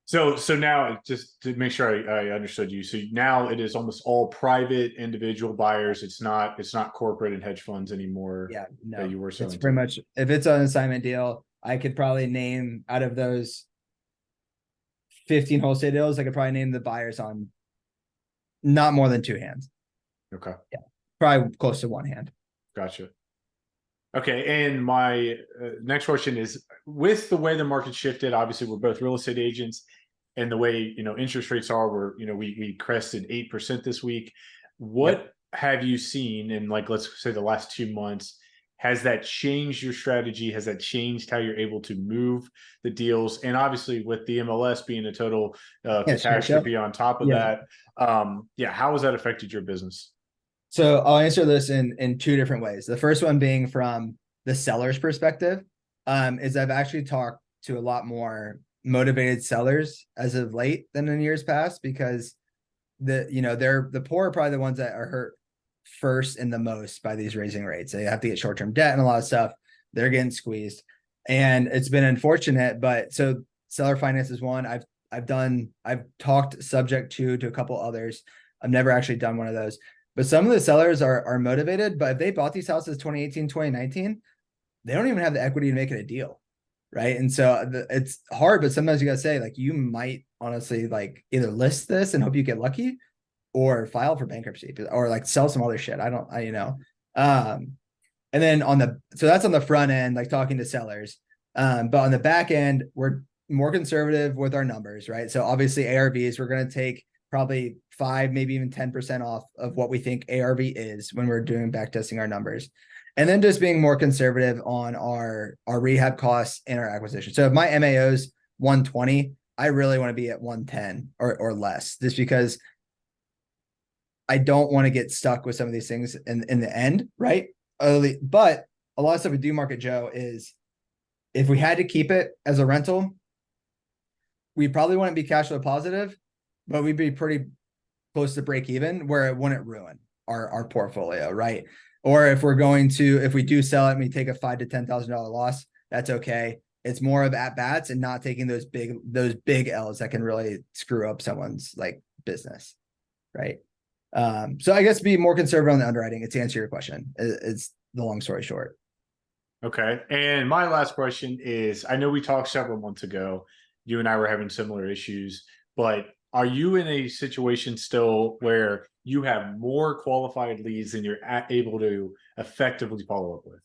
Speaker 1: So now, just to make sure I understood you. So now it is almost all private individual buyers. It's not corporate and hedge funds anymore.
Speaker 2: Yeah, no,
Speaker 1: that you were selling.
Speaker 2: it's pretty much, if it's an assignment deal, I could probably name, out of those 15 wholesale deals, I could probably name the buyers on not more than 2 hands.
Speaker 1: Okay.
Speaker 2: Yeah, probably close to 1 hand.
Speaker 1: Gotcha. Okay, and my next question is, with the way the market shifted, obviously we're both real estate agents, and the way interest rates are, we crested 8% this week. What have you seen in, like, let's say the last 2 months? Has that changed your strategy? Has that changed how you're able to move the deals? And obviously with the MLS being a total catastrophe on top of that, how has that affected your business?
Speaker 2: So I'll answer this in 2 different ways. The first one being from the seller's perspective, is I've actually talked to a lot more motivated sellers as of late than in years past, because the poor are probably the ones that are hurt first and the most by these raising rates. They have to get short-term debt and a lot of stuff. They're getting squeezed, and it's been unfortunate. But so seller finance is one. I've talked subject to a couple others. I've never actually done one of those. But some of the sellers are motivated, but if they bought these houses 2018, 2019, they don't even have the equity to make it a deal, right? And so it's hard, but sometimes you got to say, like, you might honestly like either list this and hope you get lucky, or file for bankruptcy, or like sell some other shit. And then so that's on the front end, like talking to sellers. But on the back end, we're more conservative with our numbers, right? So obviously ARVs, we're going to take probably 5, maybe even 10% off of what we think ARV is when we're doing back testing our numbers. And then just being more conservative on our rehab costs and our acquisition. So if my MAO is 120, I really want to be at 110 or less, just because I don't want to get stuck with some of these things in the end, right? But a lot of stuff we do market, Joe, is if we had to keep it as a rental, we probably wouldn't be cash flow positive, but we'd be pretty close to break even, where it wouldn't ruin our portfolio, right? Or if we do sell it and we take a $5,000 to $10,000 loss, that's okay. It's more of at bats and not taking those big L's that can really screw up someone's like business, right? So I guess be more conservative on the underwriting. To answer your question, it's the long story short.
Speaker 1: Okay, and my last question is: I know we talked several months ago. You and I were having similar issues, but are you in a situation still where you have more qualified leads than you're able to effectively follow up with?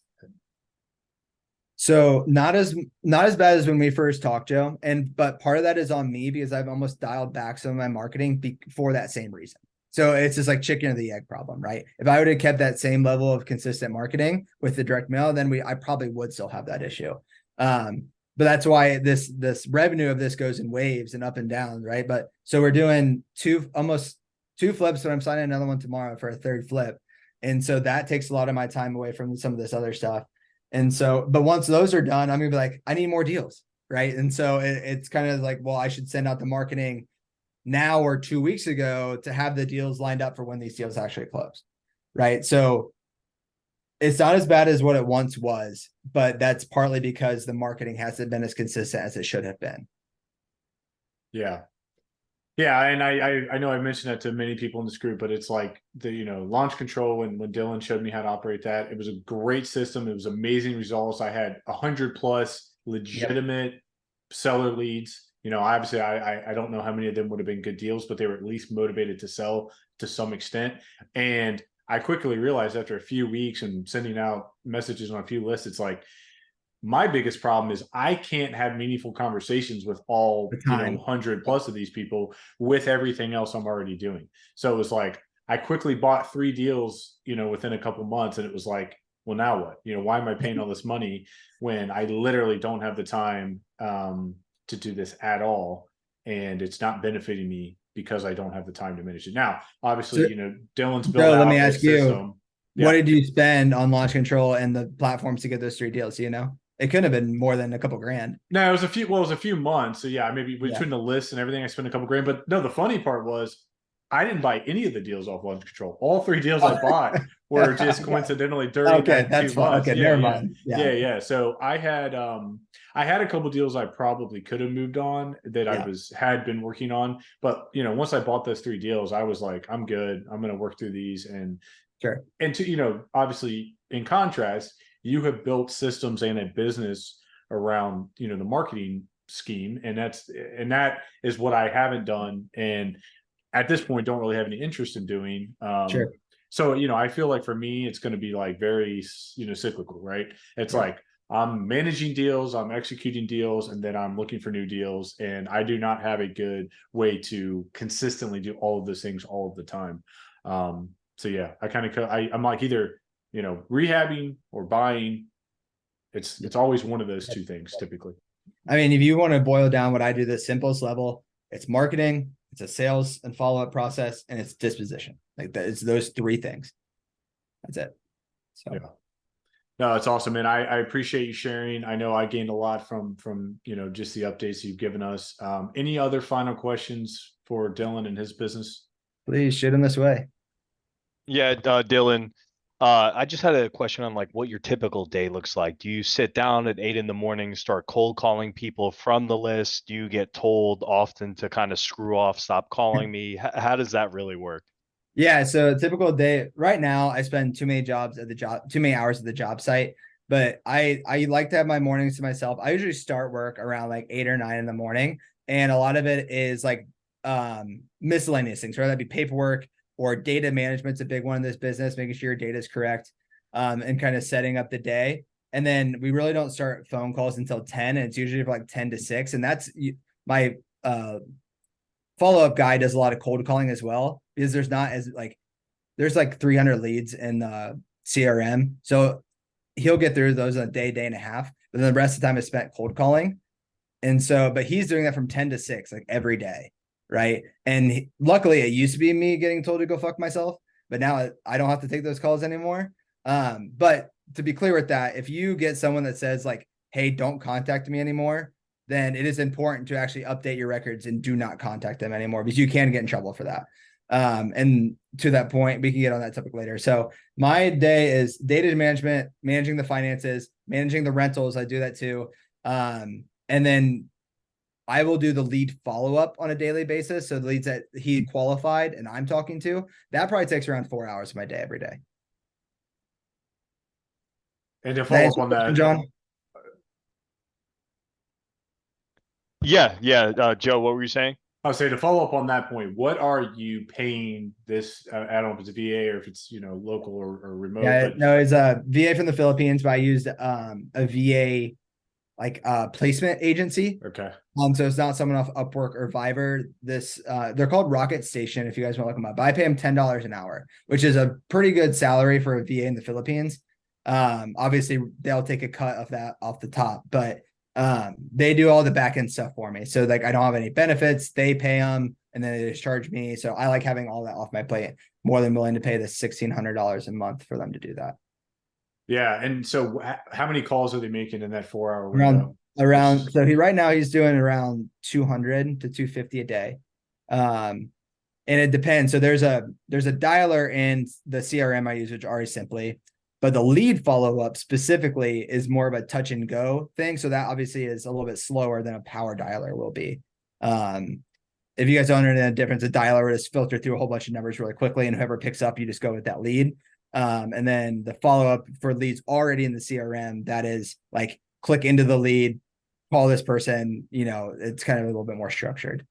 Speaker 2: So not as bad as when we first talked, Joe. But part of that is on me, because I've almost dialed back some of my marketing for that same reason. So it's just like chicken or the egg problem, right? If I would have kept that same level of consistent marketing with the direct mail, then I probably would still have that issue. But that's why this revenue of this goes in waves and up and down, right? But so we're doing almost two flips, but I'm signing another one tomorrow for a 3rd flip. And so that takes a lot of my time away from some of this other stuff. And so, but once those are done, I'm gonna be like, I need more deals, right? And so it's kind of like, well, I should send out the marketing now or 2 weeks ago to have the deals lined up for when these deals actually close, right? So It's not as bad as what it once was, but that's partly because the marketing hasn't been as consistent as it should have been.
Speaker 1: Yeah. Yeah, and I know I mentioned that to many people in this group, but it's like the launch control, and when Dylan showed me how to operate that, it was a great system. It was amazing results. I had 100+ legitimate seller leads. Obviously I don't know how many of them would have been good deals, but they were at least motivated to sell to some extent. And I quickly realized after a few weeks and sending out messages on a few lists, it's like my biggest problem is I can't have meaningful conversations with all,
Speaker 2: The time.
Speaker 1: 100+ of these people with everything else I'm already doing. So it was like, I quickly bought 3 deals, within a couple months. And it was like, well, now what? Why am I paying all this money when I literally don't have the time to do this at all? And it's not benefiting me because I don't have the time to manage it. Now, obviously, Dylan's built out
Speaker 2: let me
Speaker 1: a
Speaker 2: ask you,
Speaker 1: system.
Speaker 2: what
Speaker 1: Yeah.
Speaker 2: did you spend on launch control and the platforms to get those 3 deals? It couldn't have been more than a couple grand.
Speaker 1: No, it was a few months. So yeah, maybe between the list and everything, I spent a couple grand. But no, the funny part was I didn't buy any of the deals off launch control. All 3 deals I bought were just coincidentally during that
Speaker 2: that's
Speaker 1: 2
Speaker 2: fine.
Speaker 1: months.
Speaker 2: Okay,
Speaker 1: Yeah,
Speaker 2: never
Speaker 1: yeah.
Speaker 2: mind.
Speaker 1: Yeah. So I had a couple deals I probably could have moved on that I had been working on. But once I bought those 3 deals, I was like, I'm good. I'm gonna work through these. And
Speaker 2: Sure.
Speaker 1: and to obviously in contrast, you have built systems and a business around the marketing scheme, and that is what I haven't done, and at this point don't really have any interest in doing.
Speaker 2: Sure.
Speaker 1: So I feel like for me it's going to be like very cyclical, right? It's like I'm managing deals, I'm executing deals, and then I'm looking for new deals, and I do not have a good way to consistently do all of those things all of the time. So yeah, I'm like either rehabbing or buying. It's always one of those 2 things typically.
Speaker 2: I mean, if you want to boil down what I do, the simplest level, it's marketing, it's a sales and follow-up process, and it's disposition. Like that, it's those 3 things. That's it. So
Speaker 1: yeah. No, it's awesome, man. I appreciate you sharing. I know I gained a lot from just the updates you've given us. Any other final questions for Dylan and his business?
Speaker 2: please shoot him this way.
Speaker 6: Yeah, Dylan, I just had a question on like what your typical day looks like. Do you sit down at 8 in the morning, start cold calling people from the list? Do you get told often to kind of screw off, stop calling me? How does that really work?
Speaker 2: Yeah, so a typical day right now, I spend too many hours at the job site, but I like to have my mornings to myself. I usually start work around like 8 or 9 in the morning, and a lot of it is like miscellaneous things, whether that be paperwork or data management's a big one in this business, making sure your data is correct, and kind of setting up the day. And then we really don't start phone calls until 10, and it's usually like 10 to 6, and that's my follow-up guy does a lot of cold calling as well, because there's like 300 leads in CRM. So he'll get through those in a day and a half, but then the rest of the time is spent cold calling. And so, but he's doing that from 10 to 6, like every day. Right. And luckily it used to be me getting told to go fuck myself, but now I don't have to take those calls anymore. But to be clear with that, if you get someone that says like, hey, don't contact me anymore, then it is important to actually update your records and do not contact them anymore, because you can get in trouble for that. And to that point, we can get on that topic later. So my day is data management, managing the finances, managing the rentals. I do that too. And then I will do the lead follow-up on a daily basis. So the leads that he qualified and I'm talking to, that probably takes around 4 hours of my day every day.
Speaker 1: And to follow up on that,
Speaker 2: John?
Speaker 6: Yeah. Joe, what were you saying?
Speaker 1: I'll say to follow up on that point, what are you paying this? I don't know if it's a VA or if it's local or remote.
Speaker 2: Yeah,
Speaker 1: but
Speaker 2: no, it's a VA from the Philippines, but I used a VA like placement agency.
Speaker 1: Okay.
Speaker 2: So it's not someone off Upwork or Fiverr. This they're called Rocket Station, if you guys want to look them up. But I pay them $10 an hour, which is a pretty good salary for a VA in the Philippines. Obviously they'll take a cut of that off the top, but they do all the back end stuff for me. So like I don't have any benefits, they pay them and then they just charge me. So I like having all that off my plate, more than willing to pay the $1,600 a month for them to do that.
Speaker 1: Yeah. And so how many calls are they making in that 4 hour window?
Speaker 2: Around so right now he's doing around 200 to 250 a day. And it depends. So there's a dialer in the CRM I use, which already simply, But the lead follow-up specifically is more of a touch and go thing. So that obviously is a little bit slower than a power dialer will be. If you guys don't understand the difference, a dialer is filter through a whole bunch of numbers really quickly, and whoever picks up, you just go with that lead. And then the follow-up for leads already in the CRM, that is like click into the lead, call this person, it's kind of a little bit more structured.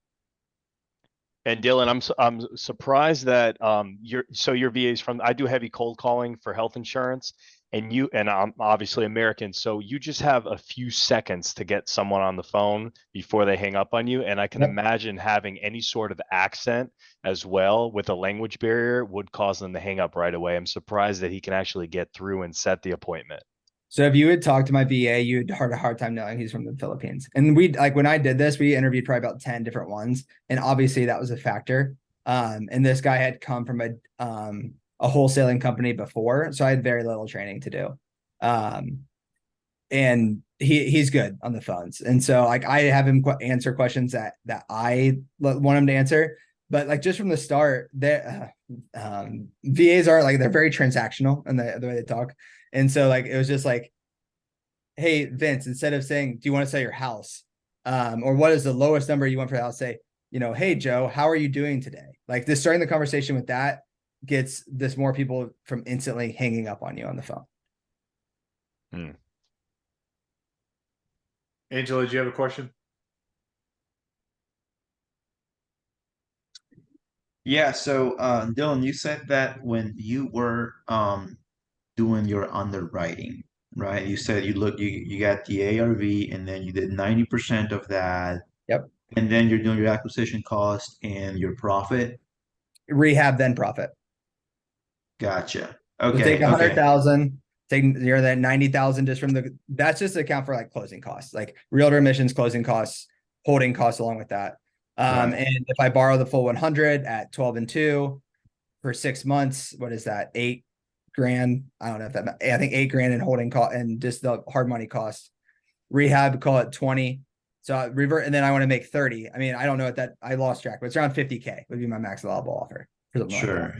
Speaker 6: And Dylan, I'm surprised that your VA's from, I do heavy cold calling for health insurance, and I'm obviously American, so you just have a few seconds to get someone on the phone before they hang up on you. And I can imagine having any sort of accent as well with a language barrier would cause them to hang up right away. I'm surprised that he can actually get through and set the appointment.
Speaker 2: So if you would talk to my VA, you'd have a hard time knowing he's from the Philippines. And when I did this, we interviewed probably about 10 different ones. And obviously that was a factor. And this guy had come from a wholesaling company before. So I had very little training to do. And he's good on the phones. And so like I have him answer questions that I want him to answer. But like just from the start, VAs are like, they're very transactional in the way they talk. And so like, it was just like, hey, Vince, instead of saying, do you want to sell your house? Or what is the lowest number you want for the house? Say, hey, Joe, how are you doing today? Like this, starting the conversation with that gets this more people from instantly hanging up on you on the phone.
Speaker 1: Angela, do you have a question?
Speaker 7: Yeah, so Dylan, you said that when you were doing your underwriting, right? You said you got the ARV and then you did 90% of that.
Speaker 2: Yep.
Speaker 7: And then you're doing your acquisition cost and your profit.
Speaker 2: Rehab, then profit.
Speaker 7: Gotcha.
Speaker 2: So
Speaker 7: Okay.
Speaker 2: take 100,000, take that 90,000 just from that's just the account for like closing costs, like realtor admissions, closing costs, holding costs along with that.
Speaker 7: Right.
Speaker 2: And if I borrow the full 100 at 12 and 2 for 6 months, what is that? $8,000. I don't know if that, I think $8,000 in holding cost and just the hard money costs. Rehab, call it 20. So I revert, and then I want to make 30. I mean, I don't know what that, I lost track, but it's around 50K would be my max allowable offer.
Speaker 7: Sure.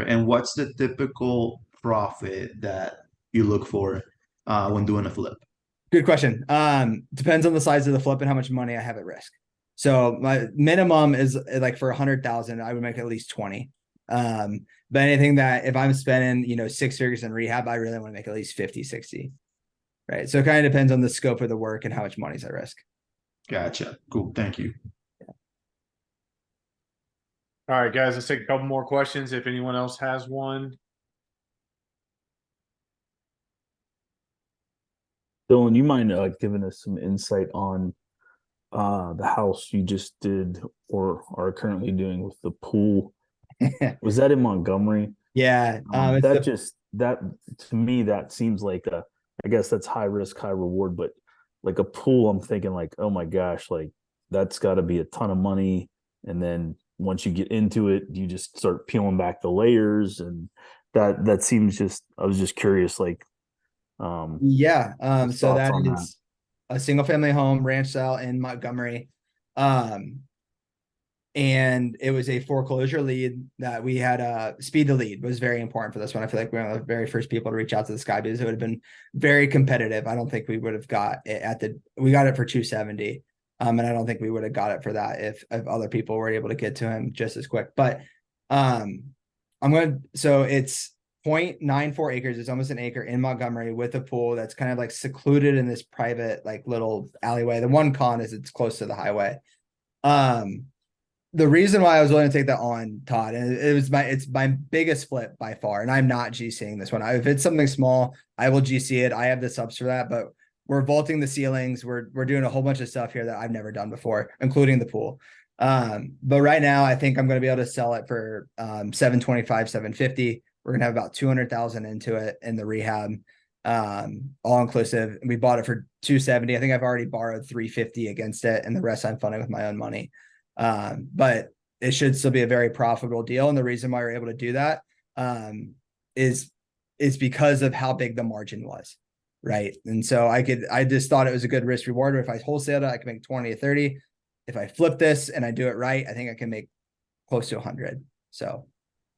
Speaker 7: And what's the typical profit that you look for when doing a flip?
Speaker 2: Good question. Depends on the size of the flip and how much money I have at risk. So my minimum is like for 100,000, I would make at least 20. But anything that if I'm spending, 6 figures in rehab, I really want to make at least 50, 60. Right. So it kind of depends on the scope of the work and how much money's at risk.
Speaker 7: Gotcha. Cool. Thank you.
Speaker 1: All right, guys, let's take a couple more questions if anyone else has one.
Speaker 5: Dylan, you mind giving us some insight on the house you just did or are currently doing with the pool? Was that in Montgomery?
Speaker 2: Yeah.
Speaker 5: That to me, that seems like I guess that's high risk, high reward, but like a pool, I'm thinking like, oh my gosh, like that's got to be a ton of money. And then once you get into it, you just start peeling back the layers, and that seems I was just curious, like,
Speaker 2: so that is a single family home ranch style in Montgomery. And it was a foreclosure lead that we had. Speed to lead was very important for this one. I feel like we were one of the very first people to reach out to this guy because it would have been very competitive. I don't think we would have got it we got it for 270. And I don't think we would have got it for that if other people were able to get to him just as quick. But so it's 0.94 acres. It's almost an acre in Montgomery with a pool that's kind of like secluded in this private, like little alleyway. The one con is it's close to the highway. The reason why I was willing to take that on, Todd, and it's my biggest flip by far, and I'm not GCing this one. If it's something small, I will GC it. I have the subs for that, but we're vaulting the ceilings. We're doing a whole bunch of stuff here that I've never done before, including the pool. But right now, I think I'm going to be able to sell it for 725, 750. We're going to have about 200,000 into it in the rehab, all inclusive. We bought it for 270. I think I've already borrowed 350 against it, and the rest I'm funding with my own money. But it should still be a very profitable deal. And the reason why we're able to do that is because of how big the margin was. Right. And so I just thought it was a good risk reward. If I wholesale it, I can make 20 or 30. If I flip this and I do it right, I think I can make close to 100. So.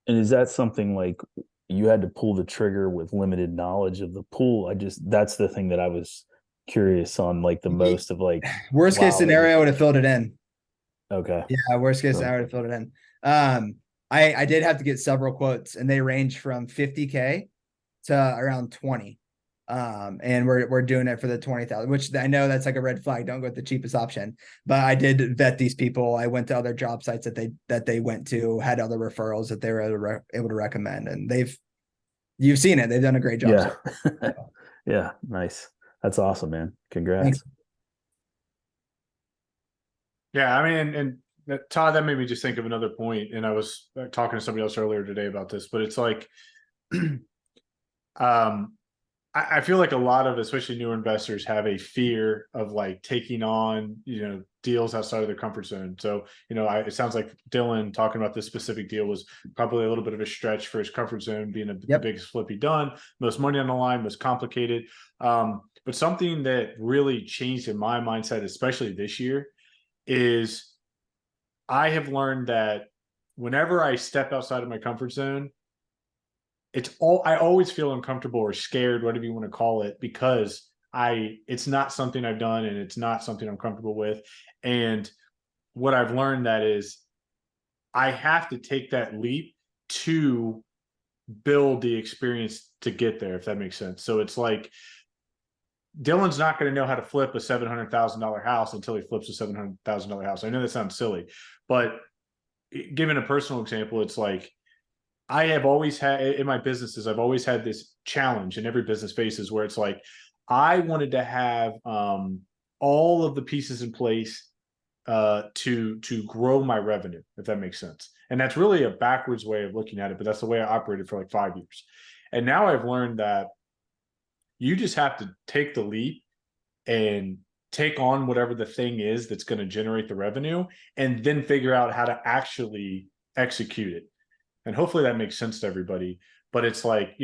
Speaker 5: And is that something like you had to pull the trigger with limited knowledge of the pool. That's the thing that I was curious on, like the most of like
Speaker 2: Worst case
Speaker 5: wow,
Speaker 2: scenario, I would have filled it in.
Speaker 5: okay.
Speaker 2: Yeah, worst case scenario, I would have filled it in. I did have to get several quotes, and they range from 50K to around 20. And we're doing it for the 20,000, which I know that's like a red flag. Don't go with the cheapest option. But I did vet these people. I went to other job sites that they went to, had other referrals that they were able to recommend, and you've seen it. They've done a great job.
Speaker 5: Yeah.
Speaker 2: So.
Speaker 5: Yeah, nice. That's awesome, man. Congrats.
Speaker 2: Thanks.
Speaker 1: Yeah, I mean, and Todd, that made me just think of another point, and I was talking to somebody else earlier today about this, but it's like, I feel like a lot of, especially newer investors, have a fear of like taking on, deals outside of their comfort zone. So, it sounds like Dylan talking about this specific deal was probably a little bit of a stretch for his comfort zone, being the biggest flip he done, most money on the line, most complicated. But something that really changed in my mindset, especially this year, is I have learned that whenever I step outside of my comfort zone, I always feel uncomfortable or scared, whatever you want to call it, because it's not something I've done and it's not something I'm comfortable with. And what I've learned that is I have to take that leap to build the experience to get there, if that makes sense. So it's like Dylan's not going to know how to flip a $700,000 house until he flips a $700,000 house. I know that sounds silly, but given a personal example, it's like I have always had in my businesses, I've always had this challenge, and every business faces, where it's like I wanted to have all of the pieces in place to grow my revenue, if that makes sense. And that's really a backwards way of looking at it, but that's the way I operated for like 5 years. And now I've learned that you just have to take the leap and take on whatever the thing is that's going to generate the revenue, and then figure out how to actually execute it. And hopefully that makes sense to everybody. But it's like,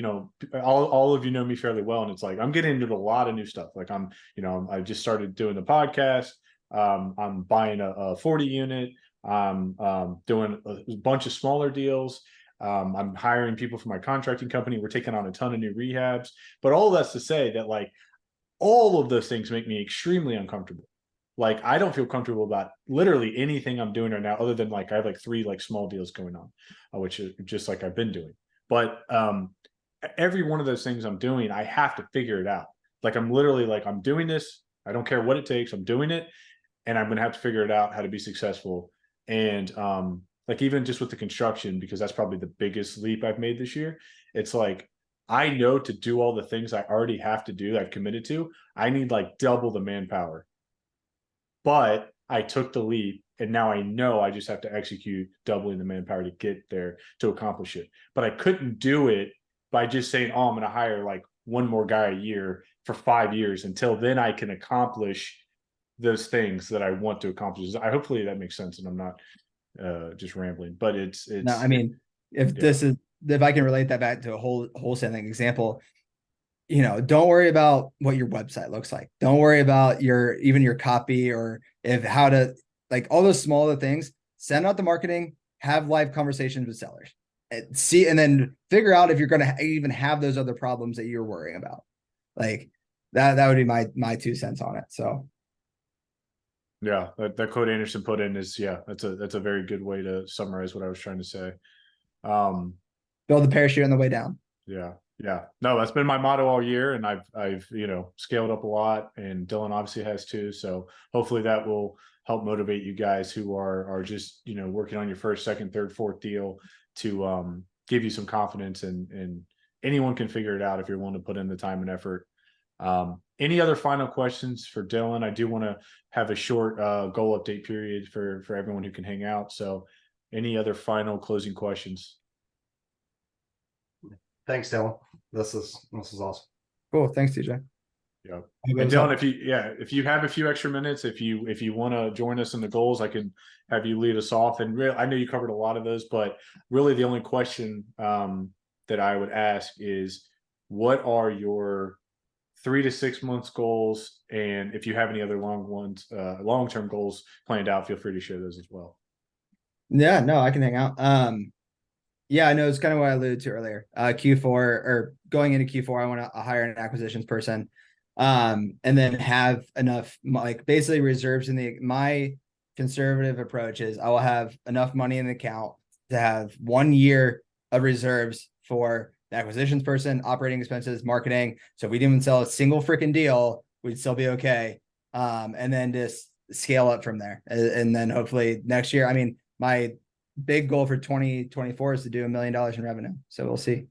Speaker 1: all of you know me fairly well. And it's like, I'm getting into a lot of new stuff. Like I just started doing the podcast. I'm buying a 40 unit. I'm doing a bunch of smaller deals. I'm hiring people for my contracting company. We're taking on a ton of new rehabs. But all of that's to say that like all of those things make me extremely uncomfortable. Like I don't feel comfortable about literally anything I'm doing right now, other than like I have like 3 like small deals going on, which is just like I've been doing. But every one of those things I'm doing, I have to figure it out. Like I'm literally like, I'm doing this. I don't care what it takes. I'm doing it, and I'm going to have to figure it out how to be successful. And like even just with the construction, because that's probably the biggest leap I've made this year. It's like I know to do all the things I already have to do, I've committed to. I need like double the manpower. But I took the leap, and now I know I just have to execute doubling the manpower to get there to accomplish it. But I couldn't do it by just saying, oh, I'm going to hire like one more guy a year for 5 years. Until then I can accomplish those things that I want to accomplish. Hopefully that makes sense, and I'm not just rambling, but it's
Speaker 2: No, I mean, if I can relate that back to a wholesaling example, don't worry about what your website looks like. Don't worry about even your copy, or how to, like, all those smaller things. Send out the marketing, have live conversations with sellers, and then figure out if you're going to even have those other problems that you're worrying about. Like that would be my 2 cents on it. So.
Speaker 1: Yeah, that quote Anderson put in is, that's a very good way to summarize what I was trying to say.
Speaker 2: Build the parachute on the way down.
Speaker 1: Yeah. No, that's been my motto all year, and I've scaled up a lot, and Dylan obviously has too. So hopefully that will help motivate you guys who are just working on your first, second, third, fourth deal, to give you some confidence, and anyone can figure it out if you're willing to put in the time and effort. Any other final questions for Dylan? I do want to have a short goal update period for everyone who can hang out. So any other final closing questions?
Speaker 3: Thanks, Dylan. This is awesome.
Speaker 2: Cool. Thanks, TJ.
Speaker 1: Yeah. And Dylan, if you have a few extra minutes, if you want to join us in the goals, I can have you lead us off. And I know you covered a lot of those, but really the only question that I would ask is, what are your 3 to 6 months goals? And if you have any other long-term goals planned out, feel free to share those as well.
Speaker 2: Yeah, no, I can hang out. Yeah, I know it's kind of what I alluded to earlier. Q4 or going into Q4, I want to hire an acquisitions person, and then have enough like basically reserves in my conservative approach is I will have enough money in the account to have 1 year of reserves for the acquisitions person, operating expenses, marketing. So if we didn't even sell a single freaking deal, we'd still be okay. And then just scale up from there, and then hopefully next year. I mean, my big goal for 2024 is to do $1 million in revenue. So we'll see.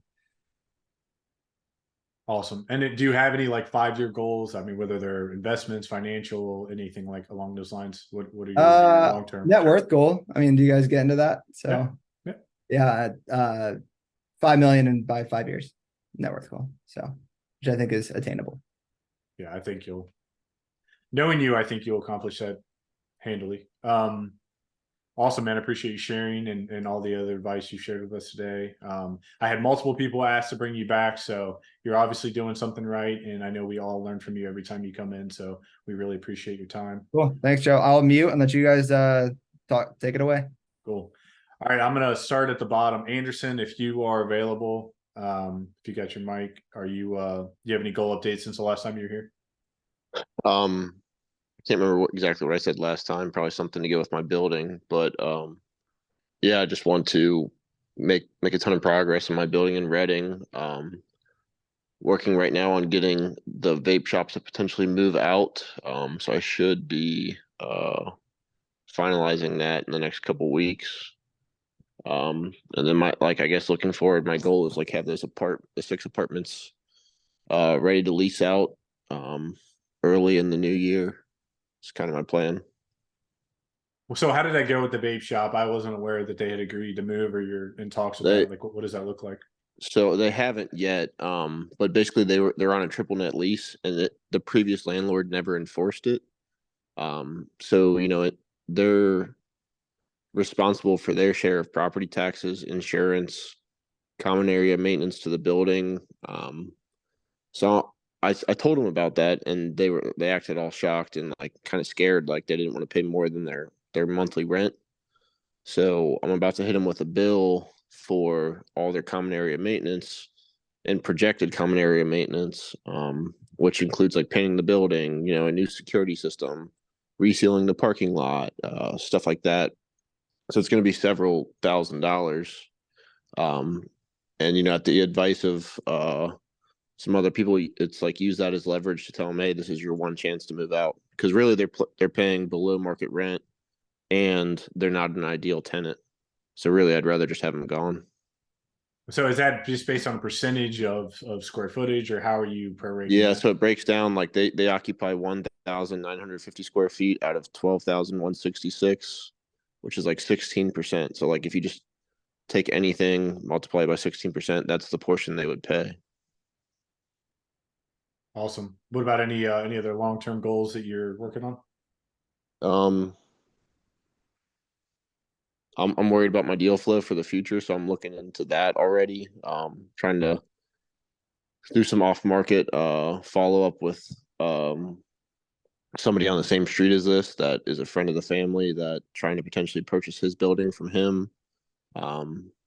Speaker 1: Awesome. And do you have any like 5-year goals? I mean, whether they're investments, financial, anything like along those lines? What are your long term
Speaker 2: net worth goal? I mean, do you guys get into that? So yeah, 5 million in by 5 years net worth goal. So which I think is attainable.
Speaker 1: Yeah, I think knowing you, I think you'll accomplish that handily. Awesome, man. I appreciate you sharing and all the other advice you shared with us today. I had multiple people ask to bring you back, so you're obviously doing something right. And I know we all learn from you every time you come in. So we really appreciate your time.
Speaker 2: Cool. Thanks, Joe. I'll mute and let you guys take it away.
Speaker 1: Cool. All right, I'm gonna start at the bottom. Anderson, if you are available, if you got your mic, do you have any goal updates since the last time you were here?
Speaker 8: I can't remember exactly what I said last time. Probably something to go with my building, but yeah, I just want to make a ton of progress in my building in Reading. Working right now on getting the vape shops to potentially move out. So I should be finalizing that in the next couple weeks. And then I guess looking forward, my goal is like have the 6 apartments ready to lease out early in the new year. It's kind of my plan.
Speaker 1: So how did that go with the vape shop? I wasn't aware that they had agreed to move, or you're in talks with that. Like, what does that look like?
Speaker 8: So they haven't yet, but basically they're on a triple net lease, and the previous landlord never enforced it. So they're responsible for their share of property taxes, insurance, common area maintenance to the building. So I told them about that, and they acted all shocked and like kind of scared, like they didn't want to pay more than their monthly rent. So I'm about to hit them with a bill for all their common area maintenance and projected common area maintenance, which includes like painting the building, a new security system, resealing the parking lot, stuff like that. So it's going to be several $1,000s. And at the advice of some other people, it's like use that as leverage to tell them, hey, this is your one chance to move out, because really they're paying below market rent, and they're not an ideal tenant. So really, I'd rather just have them gone.
Speaker 1: So is that just based on a percentage of square footage, or how are you prorating?
Speaker 8: Yeah, so it breaks down like they occupy 1,950 square feet out of 12,166, which is like 16%. So like if you just take anything, multiply by 16%, that's the portion they would pay.
Speaker 1: Awesome. What about any other long-term goals that you're working on?
Speaker 8: I'm worried about my deal flow for the future, so I'm looking into that already. Trying to do some off-market follow-up with somebody on the same street as this that is a friend of the family, that trying to potentially purchase his building from him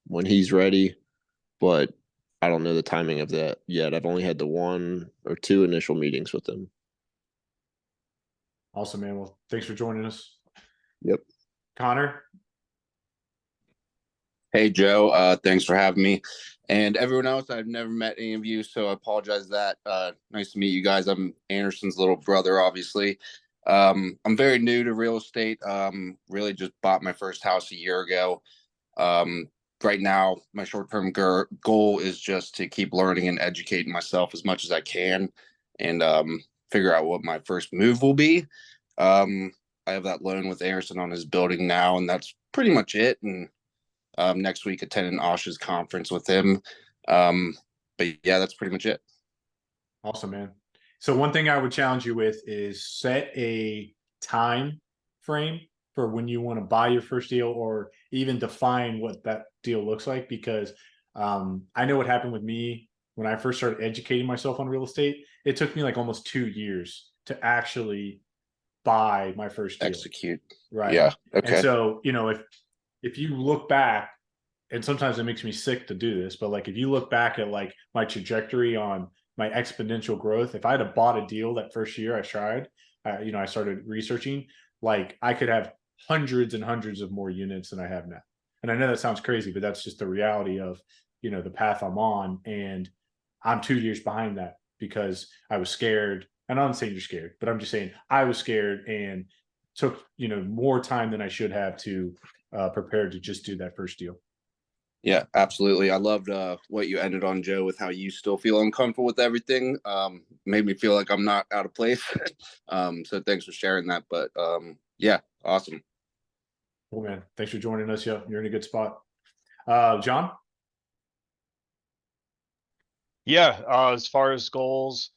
Speaker 8: when he's ready. But I don't know the timing of that yet. I've only had the 1 or 2 initial meetings with him.
Speaker 1: Awesome, man. Well, thanks for joining us.
Speaker 8: Yep.
Speaker 1: Connor.
Speaker 9: Hey, Joe. Thanks for having me. And everyone else, I've never met any of you, so I apologize that. Nice to meet you guys. I'm Anderson's little brother, obviously. I'm very new to real estate. Really just bought my first house a year ago. Right now, my short-term goal is just to keep learning and educating myself as much as I can, and figure out what my first move will be. I have that loan with Anderson on his building now, and that's pretty much it. And next week attending Osh's conference with him. But yeah, that's pretty much it.
Speaker 1: Awesome, man. So one thing I would challenge you with is set a time frame for when you want to buy your first deal, or even define what that deal looks like, because I know what happened with me when I first started educating myself on real estate. It took me like almost 2 years to actually buy my first deal.
Speaker 9: Execute.
Speaker 1: Right.
Speaker 9: Yeah. Okay.
Speaker 1: And so, if you look back and sometimes it makes me sick to do this, but like if you look back at like my trajectory on my exponential growth, if I had bought a deal that first year I tried, I started researching, like I could have hundreds and hundreds of more units than I have now. And I know that sounds crazy, but that's just the reality of, the path I'm on. And I'm 2 years behind that because I was scared. And I'm not saying you're scared, but I'm just saying I was scared and took, more time than I should have to prepare to just do that first deal.
Speaker 9: Yeah, absolutely. I loved what you ended on, Joe, with how you still feel uncomfortable with everything. Made me feel like I'm not out of place. So thanks for sharing that. But yeah, awesome.
Speaker 1: Cool, man. Thanks for joining us. Yeah, you're in a good spot. John?
Speaker 6: Yeah, as far as goals,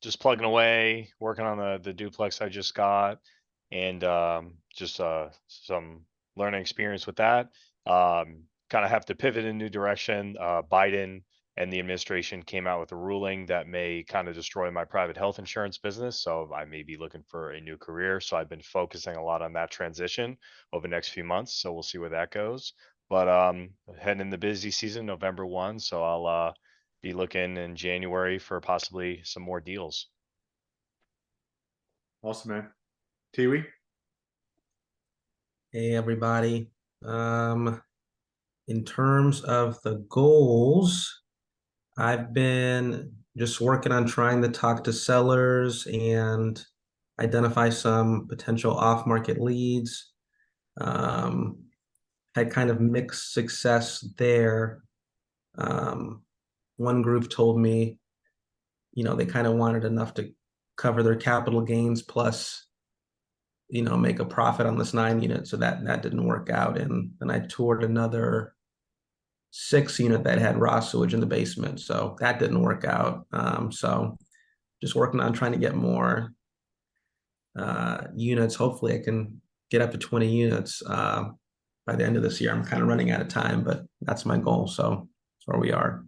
Speaker 6: just plugging away, working on the duplex I just got, and just some learning experience with that. Kind of have to pivot in a new direction. Biden and the administration came out with a ruling that may kind of destroy my private health insurance business, so I may be looking for a new career. So I've been focusing a lot on that transition over the next few months. So we'll see where that goes. But heading in the busy season, November 1, so I'll be looking in January for possibly some more deals.
Speaker 1: Awesome, man. Tiwi?
Speaker 10: Hey everybody. In terms of the goals, I've been just working on trying to talk to sellers and identify some potential off-market leads. Had kind of mixed success there. One group told me, they kind of wanted enough to cover their capital gains plus make a profit on this 9 unit. So that didn't work out. And then I toured another 6 unit that had ROS sewage in the basement. So that didn't work out. So just working on trying to get more units. Hopefully I can get up to 20 units by the end of this year. I'm kind of running out of time, but that's my goal. So that's where we are.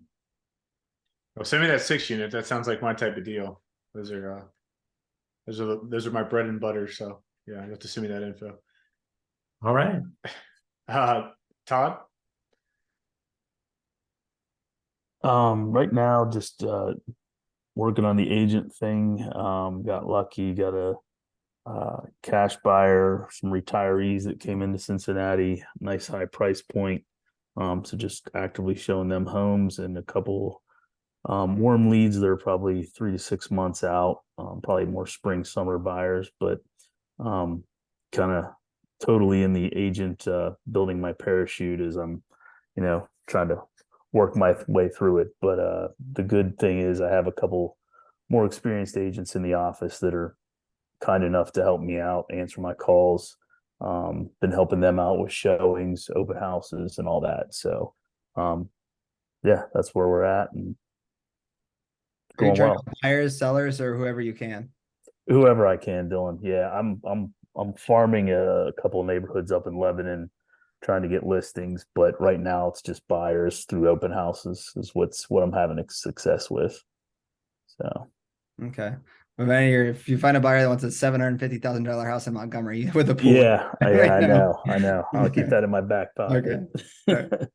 Speaker 1: Well, send me that 6 unit. That sounds like my type of deal. Those are my bread and butter. So yeah, you have to send me that info.
Speaker 10: All right.
Speaker 1: Todd?
Speaker 5: Right now, just working on the agent thing. Got lucky, got a cash buyer, some retirees that came into Cincinnati, nice high price point. So just actively showing them homes and a couple warm leads that are probably 3 to 6 months out, probably more spring, summer buyers, but kind of totally in the agent building my parachute as I'm, trying to work my way through it. But the good thing is I have a couple more experienced agents in the office that are kind enough to help me out, answer my calls. Been helping them out with showings, open houses, and all that. So, yeah, that's where we're at. And
Speaker 2: Are you
Speaker 5: going
Speaker 2: trying
Speaker 5: well.
Speaker 2: to buyers, sellers, or whoever you can?
Speaker 5: Whoever I can, Dylan. Yeah, I'm farming a couple of neighborhoods up in Lebanon, trying to get listings, but right now it's just buyers through open houses is what I'm having success with. So
Speaker 2: Okay. If you find a buyer that wants a $750,000 house in Montgomery with a pool.
Speaker 5: yeah,
Speaker 2: right
Speaker 5: I
Speaker 2: now.
Speaker 5: know. I'll keep that in my back pocket.
Speaker 2: Okay.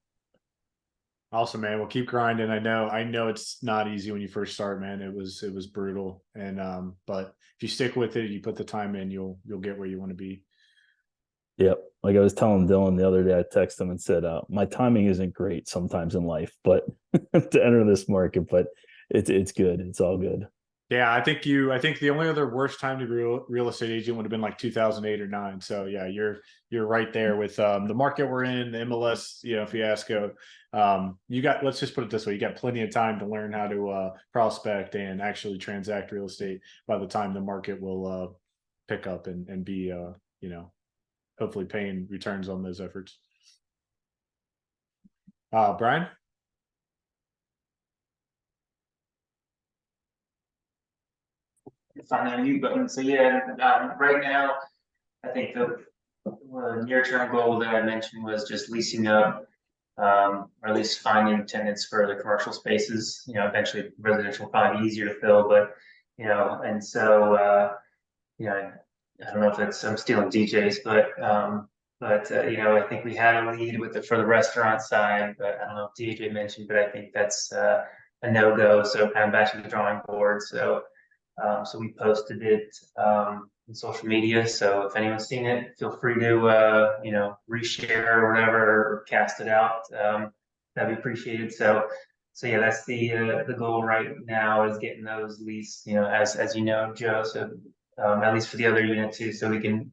Speaker 1: Awesome, man. We'll keep grinding. I know it's not easy when you first start, man. It was brutal. And but if you stick with it, you put the time in, you'll get where you want to be.
Speaker 5: Yep. Like I was telling Dylan the other day, I texted him and said, my timing isn't great sometimes in life, but to enter this market, but it's good. It's all good.
Speaker 1: Yeah, I think the only other worst time to be real estate agent would have been like 2008 or 9. So yeah, you're right there with the market we're in, the MLS, fiasco. Let's just put it this way, you got plenty of time to learn how to prospect and actually transact real estate by the time the market will pick up and be hopefully paying returns on those efforts. Brian?
Speaker 11: Fine on you, but so yeah, right now, I think the near-term goal that I mentioned was just leasing up, or at least finding tenants for the commercial spaces. Eventually residential will probably be easier to fill, but and so I don't know if I'm stealing DJs, but But I think we had a lead with it for the restaurant side, but I don't know if DJ mentioned, but I think that's a no-go. So kind of back to the drawing board. So we posted it in social media. So if anyone's seen it, feel free to reshare or whatever, or cast it out. That'd be appreciated. So yeah, that's the goal right now, is getting those leased. As you know, Joe. So at least for the other unit too, so we can